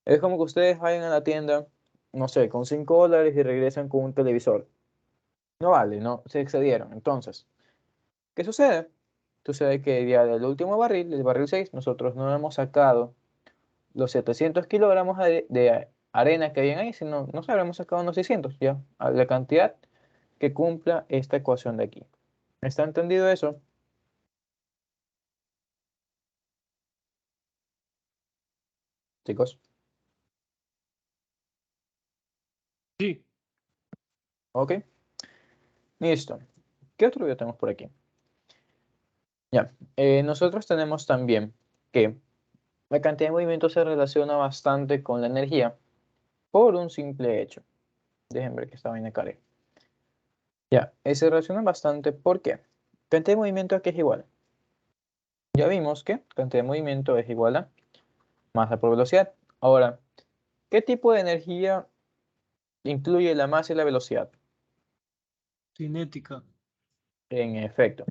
A: es como que ustedes vayan a la tienda, no sé, con $5 y regresan con un televisor. No vale, no, se excedieron. Entonces, ¿qué sucede? Sucede que ya del último barril, el barril 6, nosotros no hemos sacado los 700 kilogramos arena que hay ahí, sino, no sé, habremos sacado unos 600, ya, a la cantidad que cumpla esta ecuación de aquí. ¿Está entendido eso? Chicos,
B: Sí.
A: ok, listo. ¿Qué otro video tenemos por aquí? Ya, nosotros tenemos también que la cantidad de movimiento se relaciona bastante con la energía por un simple hecho. Déjenme ver que esta vaina cargue. Ya, se relaciona bastante. ¿Por qué? Cantidad de movimiento aquí es igual. Ya vimos que cantidad de movimiento es igual a masa por velocidad. Ahora, ¿qué tipo de energía incluye la masa y la velocidad?
B: Cinética.
A: En efecto,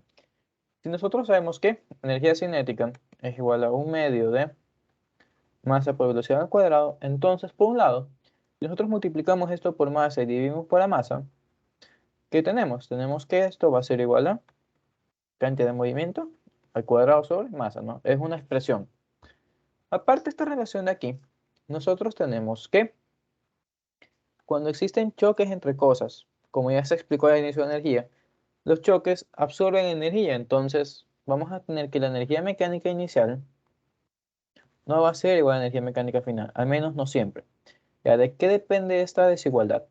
A: si nosotros sabemos que energía cinética es igual a un medio de masa por velocidad al cuadrado, entonces, por un lado, si nosotros multiplicamos esto por masa y dividimos por la masa, ¿qué tenemos? Tenemos que esto va a ser igual a cantidad de movimiento al cuadrado sobre masa, ¿no? Es una expresión. Aparte de esta relación de aquí, nosotros tenemos que cuando existen choques entre cosas, como ya se explicó al inicio de la energía, los choques absorben energía, entonces vamos a tener que la energía mecánica inicial no va a ser igual a la energía mecánica final, al menos no siempre. ¿Ya de qué depende esta desigualdad?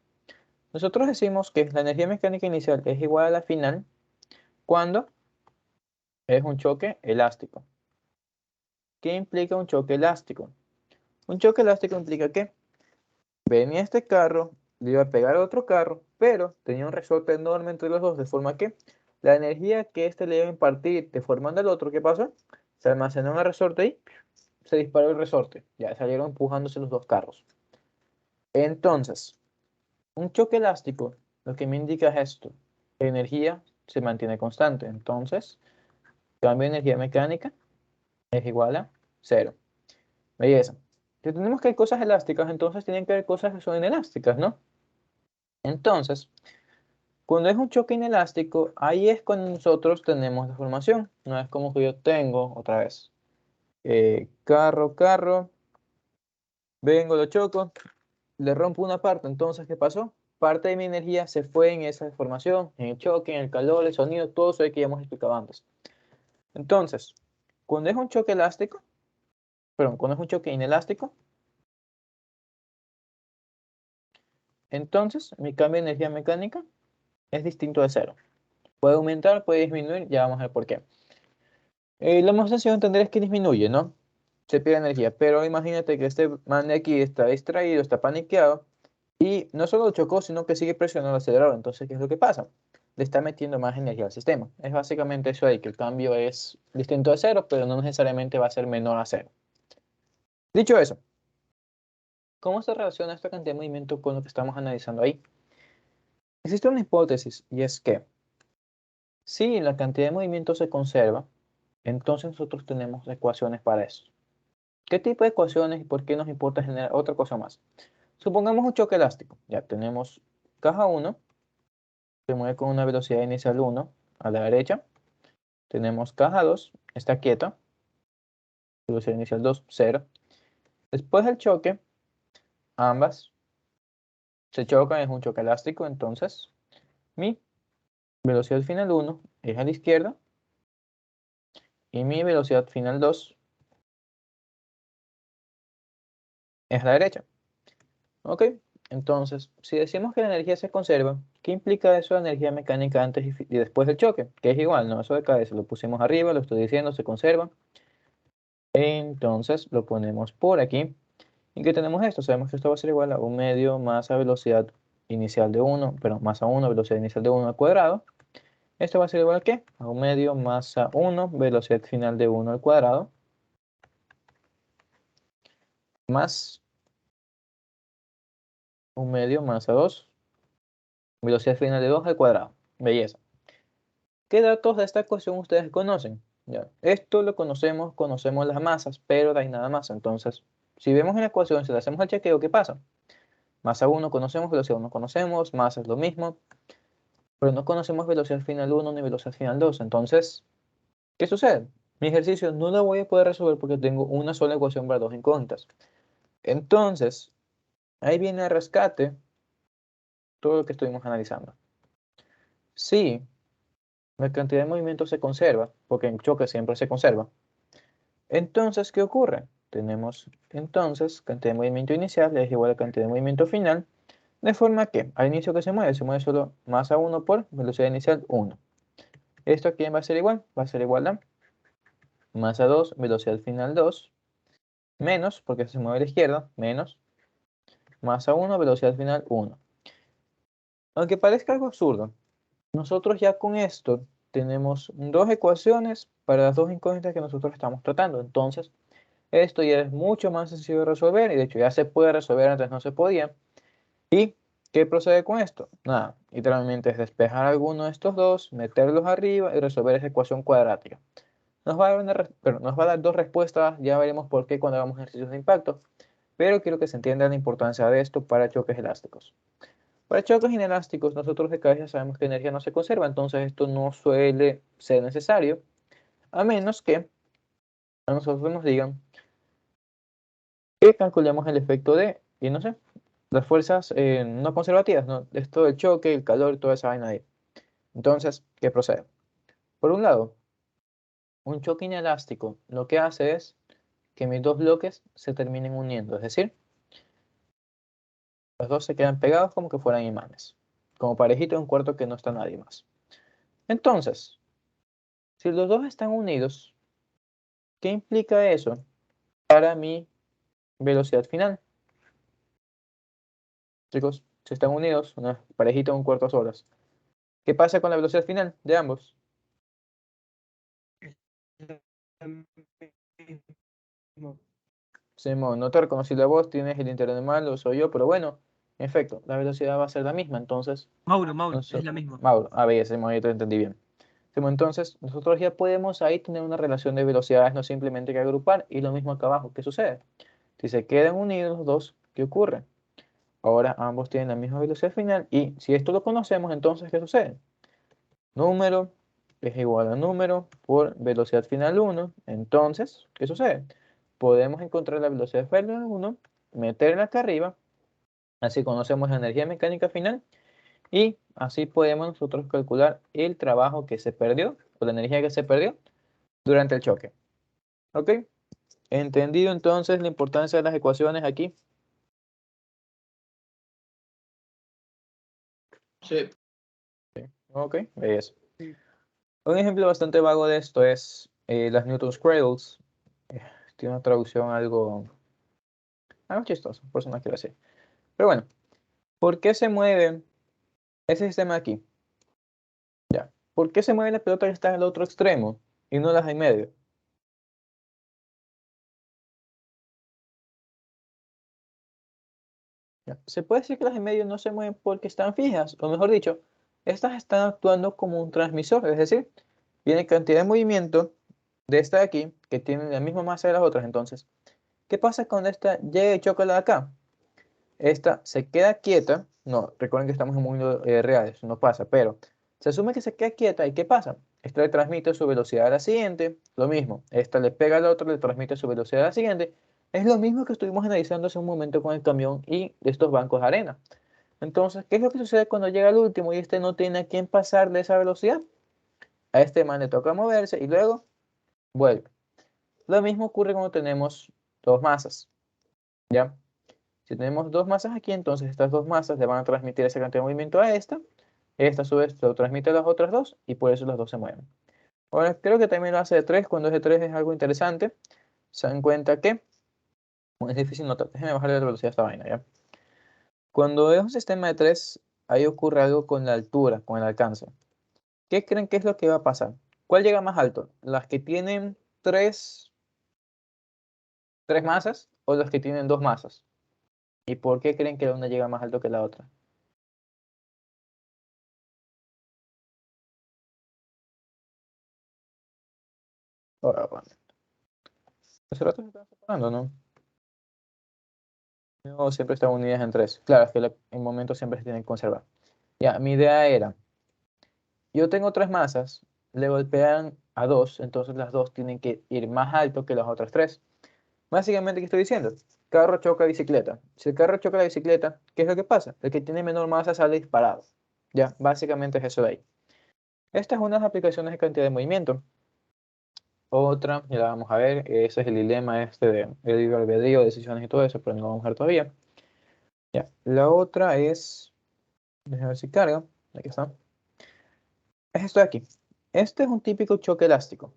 A: Nosotros decimos que la energía mecánica inicial es igual a la final cuando es un choque elástico. ¿Qué implica un choque elástico? Un choque elástico implica que venía este carro, le iba a pegar a otro carro, pero tenía un resorte enorme entre los dos, de forma que la energía que este le iba a impartir deformando al otro, ¿qué pasa? Se almacenó en el resorte y se disparó el resorte. Ya salieron empujándose los dos carros. Entonces, un choque elástico lo que me indica es esto. La energía se mantiene constante. Entonces, cambio de energía mecánica es igual a cero. Belleza. Si tenemos que hay cosas elásticas, entonces tienen que haber cosas que son inelásticas, ¿no? Entonces, cuando es un choque inelástico, ahí es cuando nosotros tenemos deformación. No es como que yo tengo, otra vez, carro, vengo, lo choco, le rompo una parte. Entonces, ¿qué pasó? Parte de mi energía se fue en esa deformación, en el choque, en el calor, el sonido, todo eso que ya hemos explicado antes. Entonces, cuando es un choque elástico, perdón, cuando es un choque inelástico, entonces mi cambio de energía mecánica es distinto de cero. Puede aumentar, puede disminuir, ya vamos a ver por qué. Lo más sencillo de entender es que disminuye, ¿no? Se pierde energía, pero imagínate que este man de aquí está distraído, está paniqueado y no solo chocó, sino que sigue presionando el acelerador. Entonces, ¿qué es lo que pasa? Le está metiendo más energía al sistema. Es básicamente eso ahí, que el cambio es distinto de cero, pero no necesariamente va a ser menor a cero. Dicho eso, ¿cómo se relaciona esta cantidad de movimiento con lo que estamos analizando ahí? Existe una hipótesis y es que si la cantidad de movimiento se conserva, entonces nosotros tenemos ecuaciones para eso. ¿Qué tipo de ecuaciones y por qué nos importa generar otra cosa más? Supongamos un choque elástico. Ya tenemos caja 1, se mueve con una velocidad inicial 1 a la derecha. Tenemos caja 2, está quieta, velocidad inicial 2, 0. Después del choque, ambas se chocan, es un choque elástico, entonces mi velocidad final 1 es a la izquierda y mi velocidad final 2 es a la derecha. ¿Ok? Entonces, si decimos que la energía se conserva, ¿qué implica eso de energía mecánica antes y después del choque? Que es igual, ¿no? Eso de cabeza lo pusimos arriba, lo estoy diciendo, se conserva. Entonces, lo ponemos por aquí. ¿Y qué tenemos esto? Sabemos que esto va a ser igual a un medio más a velocidad inicial de 1, pero más a 1, velocidad inicial de 1 al cuadrado. Esto va a ser igual a ¿qué? A un medio más a 1, velocidad final de 1 al cuadrado, más un medio más a 2, velocidad final de 2 al cuadrado. Belleza. ¿Qué datos de esta ecuación ustedes conocen? Ya, esto lo conocemos, conocemos las masas, pero no hay nada más. Entonces, si vemos en la ecuación, si le hacemos el chequeo, ¿qué pasa? Masa 1 conocemos, velocidad 1 conocemos, masa es lo mismo, pero no conocemos velocidad final 1 ni velocidad final 2. Entonces, ¿qué sucede? Mi ejercicio no lo voy a poder resolver porque tengo una sola ecuación para dos incógnitas. Entonces, Ahí viene el rescate, todo lo que estuvimos analizando. Si la cantidad de movimiento se conserva, porque en choque siempre se conserva, entonces, ¿qué ocurre? Tenemos entonces cantidad de movimiento inicial es igual a cantidad de movimiento final, de forma que al inicio que se mueve solo masa 1 por velocidad inicial 1. ¿Esto a quién va a ser igual? Va a ser igual a masa 2, velocidad final 2, menos, porque se mueve a la izquierda, menos masa 1, velocidad final 1. Aunque parezca algo absurdo, nosotros ya con esto tenemos dos ecuaciones para las dos incógnitas que nosotros estamos tratando. Entonces, esto ya es mucho más sencillo de resolver y de hecho ya se puede resolver, antes no se podía. ¿Y qué procede con esto? Nada, literalmente es despejar alguno de estos dos, meterlos arriba y resolver esa ecuación cuadrática. Nos va a dar dos respuestas, ya veremos por qué cuando hagamos ejercicios de impacto, pero quiero que se entienda la importancia de esto para choques elásticos. Para choques inelásticos, nosotros de cabeza sabemos que energía no se conserva, entonces esto no suele ser necesario, a menos que a nosotros nos digan que calculemos el efecto de, y no sé, las fuerzas no conservativas, ¿no? Esto del choque, el calor, toda esa vaina ahí. Entonces, ¿qué procede? Por un lado, un choque inelástico lo que hace es que mis dos bloques se terminen uniendo, es decir, los dos se quedan pegados como que fueran imanes, como parejitos en un cuarto que no está nadie más. Entonces, si los dos están unidos, ¿qué implica eso para mi velocidad final? Chicos, si están unidos, una parejita en un cuarto horas. ¿Qué pasa con la velocidad final de ambos? Simón, no te reconocí la voz, tienes el internet mal, lo soy yo, pero bueno, en efecto, la velocidad va a ser la misma, entonces,
B: Mauro, es la misma.
A: Mauro, a ver, Simón, yo te entendí bien. Simón, entonces, nosotros ya podemos ahí tener una relación de velocidades, no simplemente que agrupar, y lo mismo acá abajo, ¿qué sucede? Si se quedan unidos los dos, ¿qué ocurre? Ahora ambos tienen la misma velocidad final, y si esto lo conocemos, entonces, ¿qué sucede? Número es igual a número por velocidad final 1. Entonces, ¿qué sucede? Podemos encontrar la velocidad final 1, meterla acá arriba, así conocemos la energía mecánica final y así podemos nosotros calcular el trabajo que se perdió o la energía que se perdió durante el choque. ¿Ok? ¿Entendido entonces la importancia de las ecuaciones aquí?
C: Sí.
A: Ok, belleza. Un ejemplo bastante vago de esto es las Newton's Cradles. Tiene una traducción algo chistosa, por eso no quiero decir. Pero bueno, ¿por qué se mueve ese sistema aquí? Ya. ¿Por qué se mueve la pelota que está en el otro extremo y no las en medio? Ya. Se puede decir que las en medio no se mueven porque están fijas, o mejor dicho, estas están actuando como un transmisor, es decir, viene cantidad de movimiento de esta de aquí que tiene la misma masa de las otras. Entonces, ¿qué pasa cuando esta llega y choca la de acá? Esta se queda quieta, no, recuerden que estamos en un mundo real, eso no pasa, pero se asume que se queda quieta y ¿qué pasa? Esta le transmite su velocidad a la siguiente, lo mismo, esta le pega a la otra, le transmite su velocidad a la siguiente, es lo mismo que estuvimos analizando hace un momento con el camión y estos bancos de arena. Entonces, ¿qué es lo que sucede cuando llega el último y este no tiene a quién pasar de esa velocidad? A este man le toca moverse y luego vuelve. Lo mismo ocurre cuando tenemos dos masas, ¿ya? Si tenemos dos masas aquí, entonces estas dos masas le van a transmitir esa cantidad de movimiento a esta a su vez lo transmite a las otras dos y por eso las dos se mueven. Ahora, creo que también lo hace de 3, cuando es de 3 es algo interesante. Se dan cuenta que, bueno, es difícil notar, déjenme bajarle la velocidad a esta vaina, ¿ya? Cuando es un sistema de 3, ahí ocurre algo con la altura, con el alcance. ¿Qué creen que es lo que va a pasar? ¿Cuál llega más alto? ¿Las que tienen tres masas o las que tienen dos masas? ¿Y por qué creen que una llega más alto que la otra? Ahora, bueno. Hace rato se están separando, ¿no? No, siempre están unidas en 3. Claro, es que en momentos siempre se tienen que conservar. Ya, mi idea era, yo tengo tres masas, le golpean a dos, entonces las dos tienen que ir más alto que las otras tres. Básicamente, ¿qué estoy diciendo? carro choca bicicleta. Si el carro choca la bicicleta, ¿qué es lo que pasa? El que tiene menor masa sale disparado. Ya, básicamente es eso de ahí. Esta es una de las aplicaciones de cantidad de movimiento. Otra, ya la vamos a ver, ese es el dilema este de el libre albedrío, decisiones y todo eso, pero no lo vamos a ver todavía. Ya, la otra es, déjame ver si carga, aquí está. Es esto de aquí. Este es un típico choque elástico.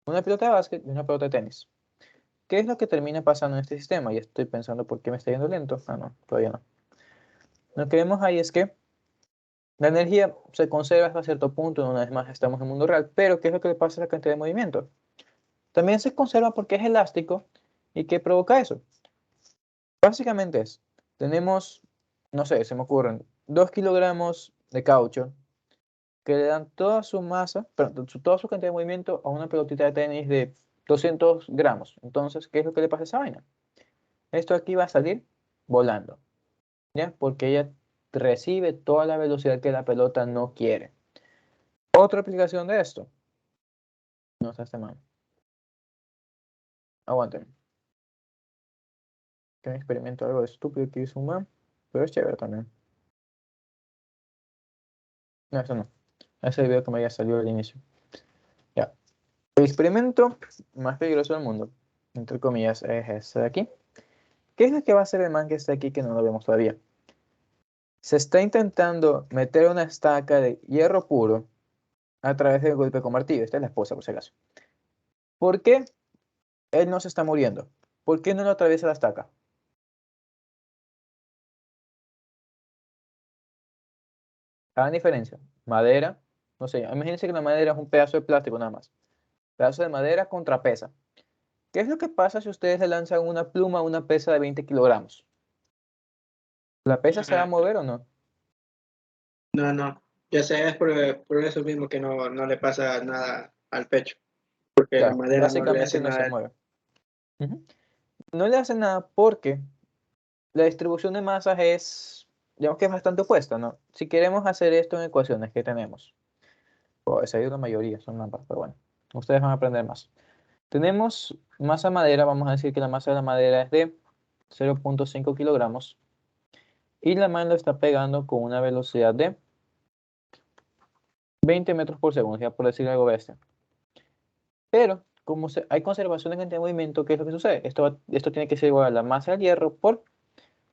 A: Una pelota de básquet y una pelota de tenis. ¿Qué es lo que termina pasando en este sistema? Y estoy pensando por qué me está yendo lento. Ah, no, todavía no. Lo que vemos ahí es que la energía se conserva hasta cierto punto, una vez más estamos en el mundo real, pero ¿qué es lo que le pasa a la cantidad de movimiento? También se conserva porque es elástico. ¿Y qué provoca eso? Básicamente es, tenemos, no sé, se me ocurren 2 kilogramos de caucho que le dan toda su masa, perdón, toda su cantidad de movimiento a una pelotita de tenis de 200 gramos. Entonces, ¿qué es lo que le pasa a esa vaina? Esto aquí va a salir volando, ¿ya? Porque ella recibe toda la velocidad que la pelota no quiere. Otra aplicación de esto. No está este man. Aguanten. Que un experimento algo estúpido que hizo un man, pero es chévere también. No, eso no. Ese video que me había salido al inicio. Ya. El experimento más peligroso del mundo, entre comillas, es este de aquí. ¿Qué es lo que va a hacer el man que está aquí que no lo vemos todavía? Se está intentando meter una estaca de hierro puro a través del golpe con martillo. Esta es la esposa, por si acaso. ¿Por qué él no se está muriendo? ¿Por qué no lo atraviesa la estaca? Hagan diferencia. Madera, no sé, imagínense que la madera es un pedazo de plástico nada más. Pedazo de madera contra pesa. ¿Qué es lo que pasa si ustedes le lanzan una pluma a una pesa de 20 kilogramos? ¿La pesa se va a mover o no?
C: No, no. Ya sé, es por eso mismo que no le pasa nada al pecho. Porque la
A: Claro,
C: madera no le
A: básicamente
C: hace
A: no se
C: nada.
A: mueve. Ujú. No le hace nada porque la distribución de masas es, digamos que es bastante opuesta, ¿no? Si queremos hacer esto en ecuaciones, ¿qué tenemos? Oh, esa es la mayoría, son mapas, pero bueno, ustedes van a aprender más. Tenemos masa madera, vamos a decir que la masa de la madera es de 0.5 kilogramos y la mano lo está pegando con una velocidad de 20 metros por segundo, ya por decir algo bestia. Pero como hay conservación de cantidad de movimiento, ¿qué es lo que sucede? Esto tiene que ser igual a la masa del hierro por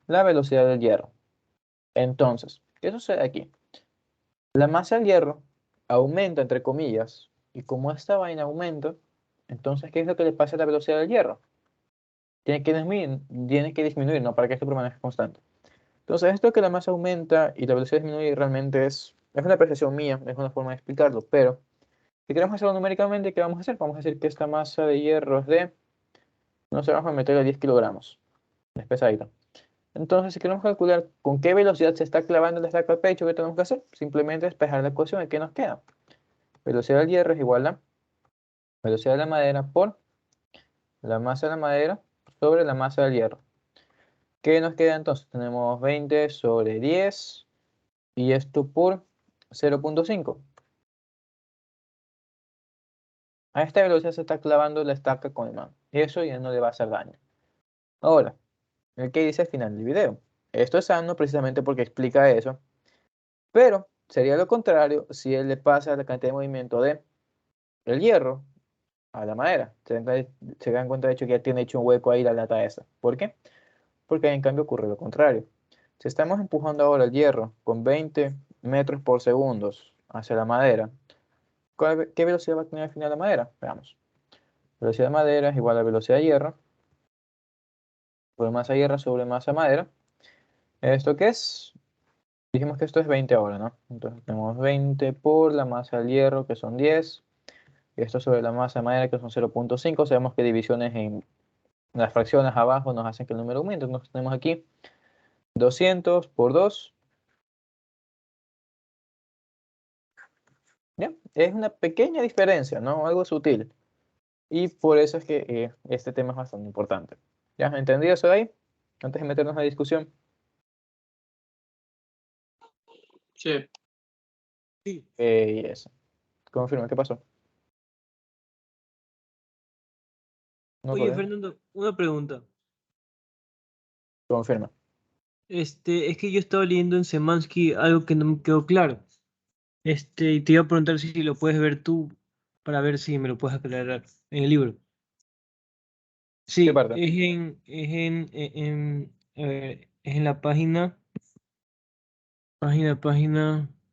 A: la velocidad del hierro. Entonces, ¿qué sucede aquí? La masa del hierro aumenta, entre comillas, y como esta vaina aumenta, entonces, ¿qué es lo que le pasa a la velocidad del hierro? Tiene que disminuir, ¿no? Para que esto permanezca constante. Entonces, esto que la masa aumenta y la velocidad disminuye realmente es una apreciación mía, es una forma de explicarlo, pero si queremos hacerlo numéricamente, ¿qué vamos a hacer? Vamos a decir que esta masa de hierro es de, no sé, vamos a meterle 10 kilogramos, es pesadita. Entonces, si queremos calcular con qué velocidad se está clavando la estaca al pecho, ¿qué tenemos que hacer? Simplemente despejar la ecuación de qué nos queda. Velocidad del hierro es igual a velocidad de la madera por la masa de la madera sobre la masa del hierro. ¿Qué nos queda entonces? Tenemos 20 sobre 10 y esto por 0.5. A esta velocidad se está clavando la estaca con el imán. Y eso ya no le va a hacer daño. Ahora, el que dice al final del video. Esto es sano precisamente porque explica eso. Pero sería lo contrario si él le pasa la cantidad de movimiento de el hierro a la madera. Se dan cuenta de hecho que ya tiene hecho un hueco ahí la lata esa. ¿Por qué? Porque en cambio ocurre lo contrario. Si estamos empujando ahora el hierro con 20 metros por segundo hacia la madera, ¿qué velocidad va a tener al final la madera? Veamos. Velocidad de madera es igual a velocidad de hierro por masa hierro sobre masa madera. ¿Esto qué es? Dijimos que esto es 20 ahora, ¿no? Entonces tenemos 20 por la masa del hierro, que son 10. Y esto sobre la masa de madera, que son 0.5. Sabemos que divisiones en las fracciones abajo nos hacen que el número aumente. Entonces tenemos aquí 200 por 2. ¿Ya? Es una pequeña diferencia, ¿no? Algo sutil. Y por eso es que este tema es bastante importante. ¿Ya? ¿Entendido eso de ahí? Antes de meternos en la discusión.
C: Sí.
B: Sí.
A: Eso. Confirma, ¿qué pasó? No,
B: Oye,
A: todavía no.
B: Fernando, una pregunta.
A: Confirma.
B: Es que yo estaba leyendo en Semansky algo que no me quedó claro. Y te iba a preguntar si lo puedes ver tú para ver si me lo puedes aclarar en el libro.
A: ¿Qué
B: Sí,
A: parte?
B: es en la página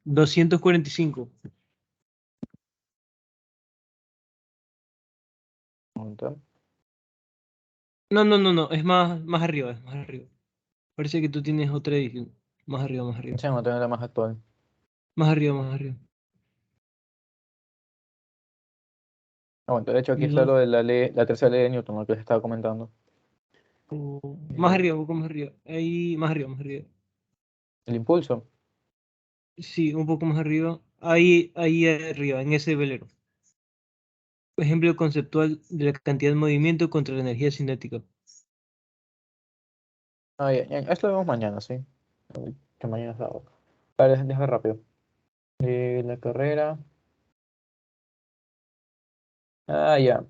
B: 245.
A: Un montón.
B: No, es más arriba, es más arriba. Parece que tú tienes otra edición. Más arriba, más arriba.
A: Sí, no tengo la más actual.
B: Más arriba, más arriba.
A: Bueno, de hecho aquí está
B: No,
A: lo de la ley, la tercera ley de Newton, lo que les estaba comentando.
B: más arriba, un poco más arriba. Ahí, más arriba, más arriba.
A: El impulso.
B: Sí, un poco más arriba. Ahí arriba, en ese velero. Ejemplo conceptual de la cantidad de movimiento contra la energía cinética.
A: Ah, ya, ya, esto lo vemos mañana, sí. Uy, que mañana es sábado. Vale, déjame rápido. La carrera. Ah, ya.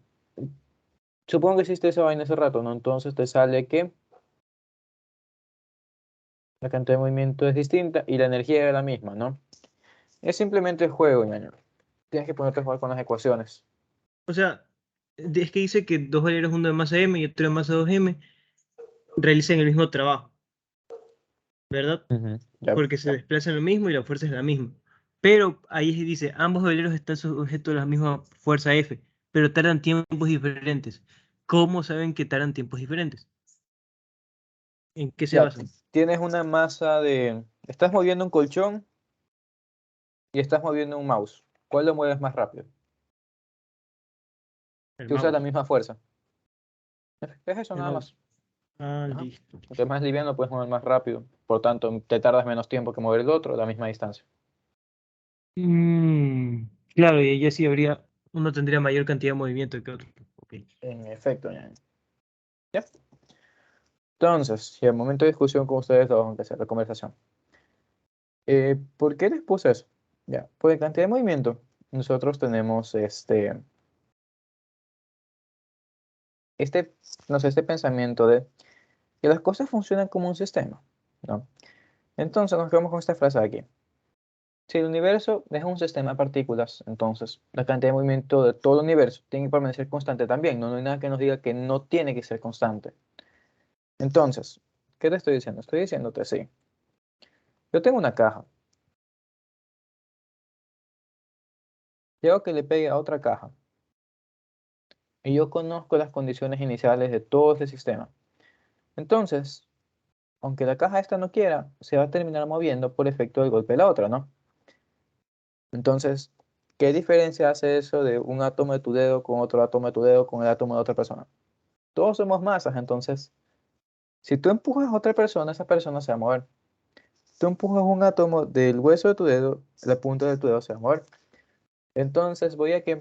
A: Supongo que hiciste esa vaina hace rato, ¿no? Entonces te sale que la cantidad de movimiento es distinta y la energía es la misma, ¿no? Es simplemente el juego, ñaño. Tienes que ponerte a jugar con las ecuaciones.
B: O sea, es que dice que dos veleros, uno de masa m y otro de masa 2m, realizan el mismo trabajo, ¿verdad?
A: Ujú, ya.
B: Porque se desplazan lo mismo y la fuerza es la misma. Pero ahí dice, ambos veleros están sujetos a la misma fuerza F, pero tardan tiempos diferentes. ¿Cómo saben que tardan tiempos diferentes? ¿En qué se
A: Ya,
B: basan?
A: tienes una masa de... Estás moviendo un colchón y estás moviendo un mouse. ¿Cuál lo mueves más rápido?
B: El
A: Si usas la
B: mouse.
A: misma fuerza. Es eso
B: El
A: nada más.
B: mouse. Ah,
A: Ajá.
B: listo.
A: Lo que es más liviano lo puedes mover más rápido. Por tanto, te tardas menos tiempo que mover el otro a la misma distancia.
B: Claro, y ya sí uno tendría mayor cantidad de movimiento que otro. Ok.
A: En efecto, ñaño. ¿Ya? Entonces, si al momento de discusión con ustedes dos, aunque sea la conversación. ¿Por qué les puse eso? Ya, por la cantidad de movimiento. Nosotros tenemos este, no sé, este pensamiento de que las cosas funcionan como un sistema, ¿no? Entonces nos quedamos con esta frase de aquí. Si el universo es un sistema de partículas, entonces la cantidad de movimiento de todo el universo tiene que permanecer constante también. No, no hay nada que nos diga que no tiene que ser constante. Entonces, ¿qué te estoy diciendo? Estoy diciéndote, sí. Yo tengo una caja. Quiero que le pegue a otra caja. Y yo conozco las condiciones iniciales de todo ese sistema. Entonces, aunque la caja esta no quiera, se va a terminar moviendo por efecto del golpe de la otra, ¿no? Entonces, ¿qué diferencia hace eso de un átomo de tu dedo con otro átomo de tu dedo con el átomo de otra persona? Todos somos masas, entonces, si tú empujas a otra persona, esa persona se va a mover. Tú empujas un átomo del hueso de tu dedo, la punta de tu dedo se va a mover. Entonces, voy a que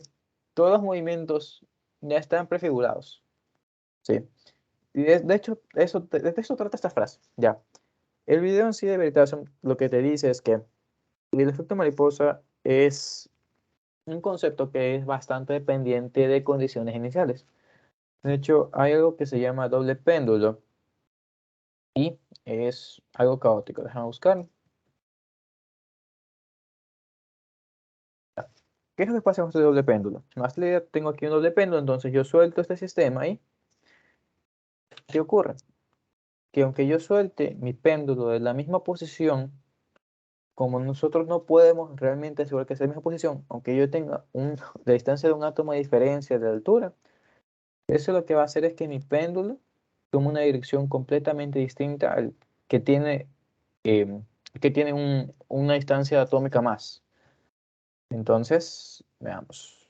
A: todos los movimientos ya están prefigurados, ¿sí? Y de hecho, de eso trata esta frase, ya. El video en sí de Veritasium lo que te dice es que el efecto mariposa es un concepto que es bastante dependiente de condiciones iniciales. De hecho, hay algo que se llama doble péndulo y es algo caótico. Déjame buscar. ¿Qué es lo que pasa con este doble péndulo? Más la idea, tengo aquí un doble péndulo, entonces yo suelto este sistema y ¿qué ocurre? Que aunque yo suelte mi péndulo de la misma posición, como nosotros no podemos realmente asegurar que sea la misma posición, aunque yo tenga la distancia de un átomo de diferencia de altura, eso lo que va a hacer es que mi péndulo tome una dirección completamente distinta al que tiene, una distancia atómica más. Entonces, veamos.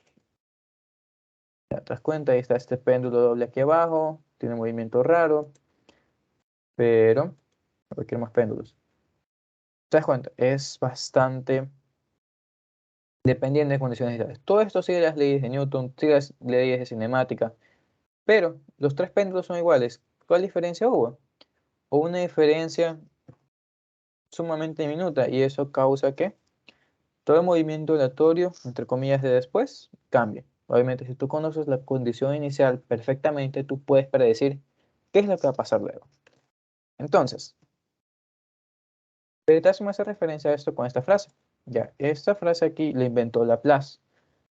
A: Ya te das cuenta, ahí está este péndulo doble aquí abajo, tiene un movimiento raro, pero requiere más péndulos. ¿Te das cuenta? Es bastante dependiente de condiciones iniciales. Todo esto sigue las leyes de Newton, sigue las leyes de cinemática, pero los tres péndulos son iguales. ¿Cuál diferencia hubo? Hubo una diferencia sumamente diminuta y eso causa que todo el movimiento aleatorio, entre comillas, de después, cambie. Obviamente, si tú conoces la condición inicial perfectamente, tú puedes predecir qué es lo que va a pasar luego. Entonces, Veritas me hace referencia a esto con esta frase. Ya, esta frase aquí la inventó Laplace.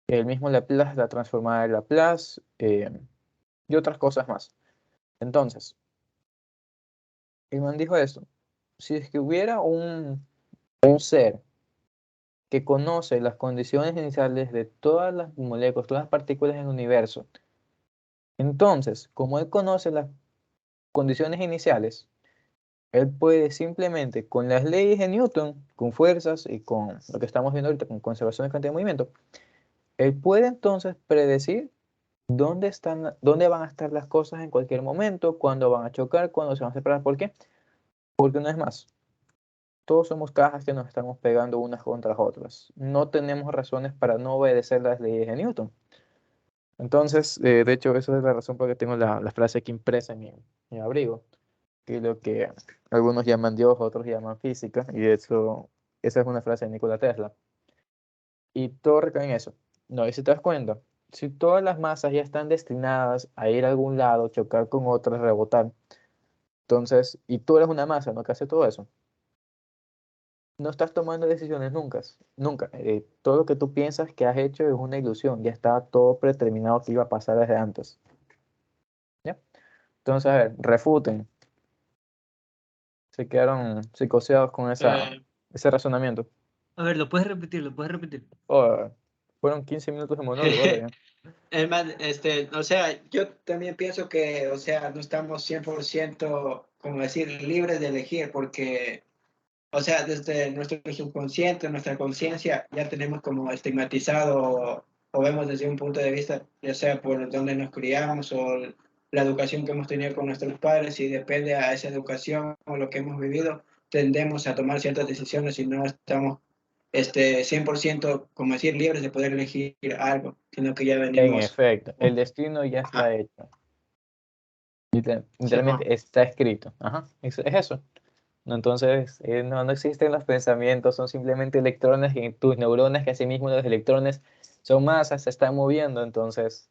A: El mismo Laplace la transformada de Laplace y otras cosas más. Entonces, el man dijo esto. Si es que hubiera un ser que conoce las condiciones iniciales de todas las moléculas, todas las partículas en el universo, entonces, como él conoce las condiciones iniciales, él puede simplemente con las leyes de Newton, con fuerzas y con lo que estamos viendo ahorita, con conservación de cantidad de movimiento, él puede entonces predecir dónde van a estar las cosas en cualquier momento, cuándo van a chocar, cuándo se van a separar. ¿Por qué? Porque una vez más, todos somos cajas que nos estamos pegando unas contra las otras. No tenemos razones para no obedecer las leyes de Newton. Entonces, de hecho, esa es la razón por la que tengo la frase aquí impresa en mi abrigo, que es lo que algunos llaman Dios, otros llaman física, y eso, esa es una frase de Nikola Tesla. Y todo recae en eso. No, y si te das cuenta, si todas las masas ya están destinadas a ir a algún lado, chocar con otras, rebotar, entonces, y tú eres una masa, ¿no? Que hace todo eso. No estás tomando decisiones nunca, nunca. Todo lo que tú piensas que has hecho es una ilusión, ya está todo predeterminado que iba a pasar desde antes. ¿Ya? Entonces, a ver, refuten. Se quedaron psicoseados con ese razonamiento.
B: A ver, lo puedes repetir, lo puedes repetir.
A: Oh, fueron 15 minutos de monólogo, ahora ya.
C: Hermano, o sea, yo también pienso que, o sea, no estamos 100%, como decir, libres de elegir, porque, o sea, desde nuestro subconsciente, nuestra conciencia, ya tenemos como estigmatizado o vemos desde un punto de vista, ya sea por donde nos criamos o la educación que hemos tenido con nuestros padres, y depende a esa educación o lo que hemos vivido, tendemos a tomar ciertas decisiones y no estamos 100%, como decir, libres de poder elegir algo, sino que ya
A: En
C: venimos.
A: efecto, el destino ya está hecho. Literalmente está escrito. Ajá, es eso. No, entonces, no existen los pensamientos, son simplemente electrones en tus neuronas, que asimismo los electrones son masas, se están moviendo. Entonces,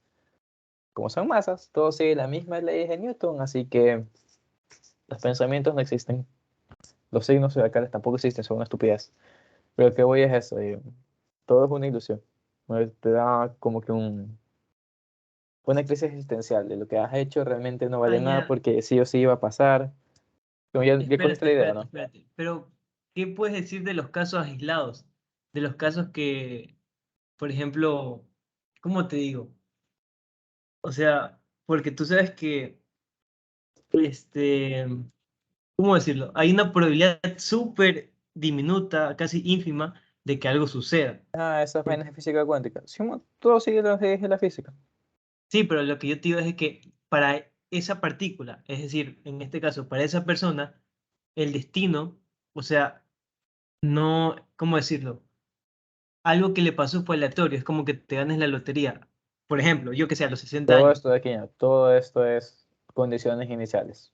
A: como son masas, todo sigue las mismas leyes de Newton, así que los pensamientos no existen. Los signos zodiacales tampoco existen, son una estupidez. Pero que voy es eso, todo es una ilusión. Te da como que una crisis existencial de lo que has hecho realmente no
B: Ah,
A: vale nada
B: ya.
A: porque sí o sí iba a pasar. Como ya cogiste
B: Espérate,
A: la idea,
B: espérate,
A: ¿no?
B: espérate. Pero, ¿qué puedes decir de los casos aislados? De los casos que, por ejemplo, ¿cómo te digo? O sea, porque tú sabes que, este, ¿cómo decirlo? Hay una probabilidad súper diminuta, casi ínfima, de que algo suceda.
A: Ah, esas
B: Por-
A: vainas de física cuántica. Sí, todo sigue las leyes de la física.
B: Sí, pero lo que yo te digo es que para esa partícula, es decir, en este caso, para esa persona, el destino, o sea, no, ¿cómo decirlo? Algo que le pasó fue aleatorio, es como que te ganes la lotería. Por ejemplo, yo que sé, a los 60
A: Todo
B: años,
A: esto de aquí, ¿no? Todo esto es condiciones iniciales.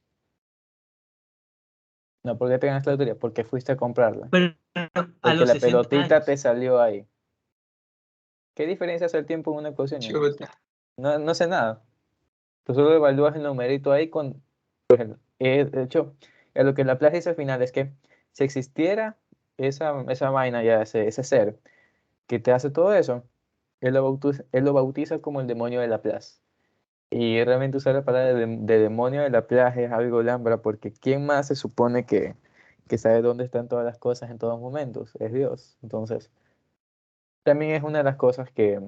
A: No, ¿por qué te ganas la lotería? Porque fuiste a comprarla.
B: pero a
A: Porque
B: los
A: la
B: 60
A: pelotita te
B: años.
A: salió ahí. ¿Qué diferencia hace el tiempo en una ecuación?
C: Chuta.
A: No, no sé nada. Tú solo evalúas el numerito ahí con... Por ejemplo, de hecho, a lo que Laplace dice al final es que si existiera esa vaina ya, ese ser que te hace todo eso, él lo bautiza como el demonio de Laplace. Y realmente usar la palabra de demonio de Laplace es algo lambra, porque ¿quién más se supone que sabe dónde están todas las cosas en todos momentos? Es Dios. Entonces, también es una de las cosas que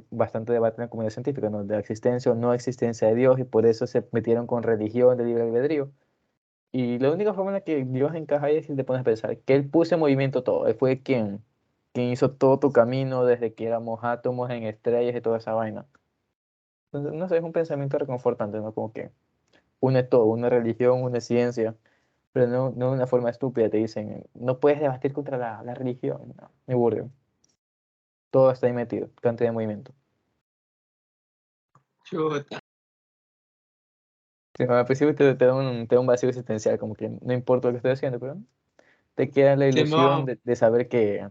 A: bastante debate en la comunidad científica, ¿no? De la existencia o no existencia de Dios, y por eso se metieron con religión de libre albedrío. Y la única forma en la que Dios encaja ahí es si te pones a pensar que Él puso en movimiento todo. Él fue quien hizo todo tu camino desde que éramos átomos en estrellas y toda esa vaina. Entonces, no sé, es un pensamiento reconfortante, ¿no? Como que une todo, una religión, una ciencia, pero no de una forma estúpida. Te dicen, no puedes debatir contra la religión. No, me aburre. Todo está ahí metido, cantidad de movimiento.
C: Chuta.
A: Sí, al principio te da un vacío existencial, como que no importa lo que estoy haciendo, pero te queda la ilusión
C: Simón,
A: de saber que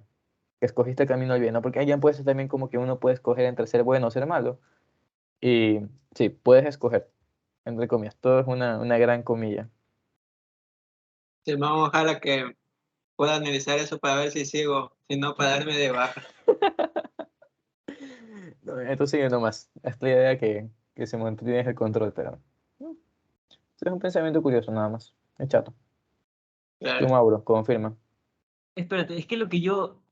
A: escogiste el camino al bien, ¿no? Porque allá puede ser también como que uno puede escoger entre ser bueno o ser malo. Y sí, puedes escoger, entre comillas, todo es una gran comilla.
C: Simón, ojalá que pueda analizar eso para ver si sigo, si no, para darme de baja.
A: No, esto sigue nomás. Es la idea que se mantiene el control, pero es un pensamiento curioso nada más. Es chato. Tú,
C: Claro.
A: Mauro, confirma.
B: Espérate, es que lo que yo,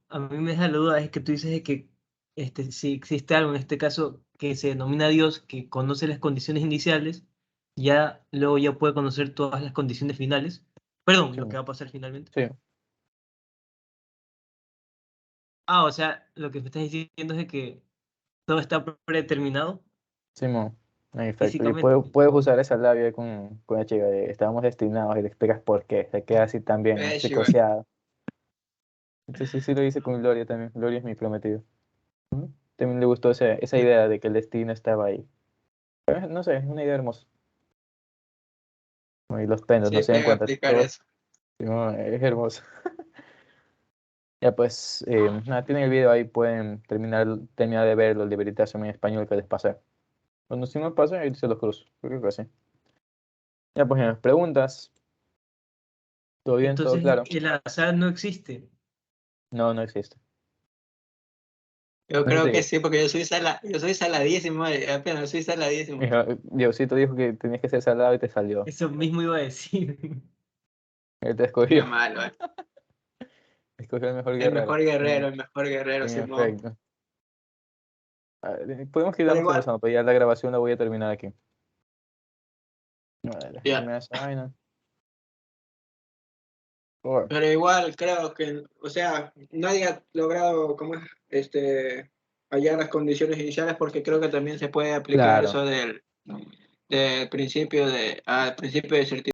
B: a mí me deja la duda es que tú dices de que si existe algo, en este caso, que se denomina Dios, que conoce las condiciones iniciales, ya luego ya puede conocer todas las condiciones finales. Perdón,
A: Sí,
B: lo que va a pasar finalmente.
A: sí,
B: Ah, o sea, lo que me estás diciendo es de que todo está predeterminado
A: Simón. En efecto. Y
B: físicamente.
A: puedes usar esa labia con la chica de estábamos destinados y le explicas por qué. Se queda así también,
C: Chiva.
A: psicoseada. Entonces sí lo hice con Gloria también. Gloria es mi prometido. Ujú. También le gustó esa idea de que el destino estaba ahí. Pero, no sé, es una idea hermosa. Y los pendos no
C: Sí,
A: se dan
C: pueden
A: cuenta.
C: aplicar
A: Todo
C: eso.
A: no, es hermoso. Ya pues, nada, tienen el video ahí, pueden terminar de verlo, el de Veritaseum en español que les pasé. Cuando si no pasa, ahí se los cruzo. Creo que sí. Ya pues, en las preguntas, ¿todo bien? ¿Todo
B: Entonces,
A: claro?
B: el azar no existe.
A: No, no existe.
C: Yo
A: Por eso te
C: creo que
A: digo,
C: sí, porque yo soy saladísimo, apenas soy saladísimo.
A: Diosito dijo que tenías que ser salado y te salió.
B: Eso mismo iba a decir.
A: Él te
C: Qué
A: escogió.
C: malo,
A: Escogió el mejor guerrero.
C: el mejor guerrero,
A: En
C: Simón.
A: efecto. A ver, podemos
C: Pero
A: quedarnos
C: igual,
A: conversando, pero ya la grabación la voy a terminar aquí. Vale,
C: ya.
A: dime esa vaina. Por
C: Pero igual creo que, o sea, nadie ha logrado, ¿cómo es? Hallar las condiciones iniciales porque creo que también se puede aplicar
A: Claro.
C: eso del principio de certidumbre.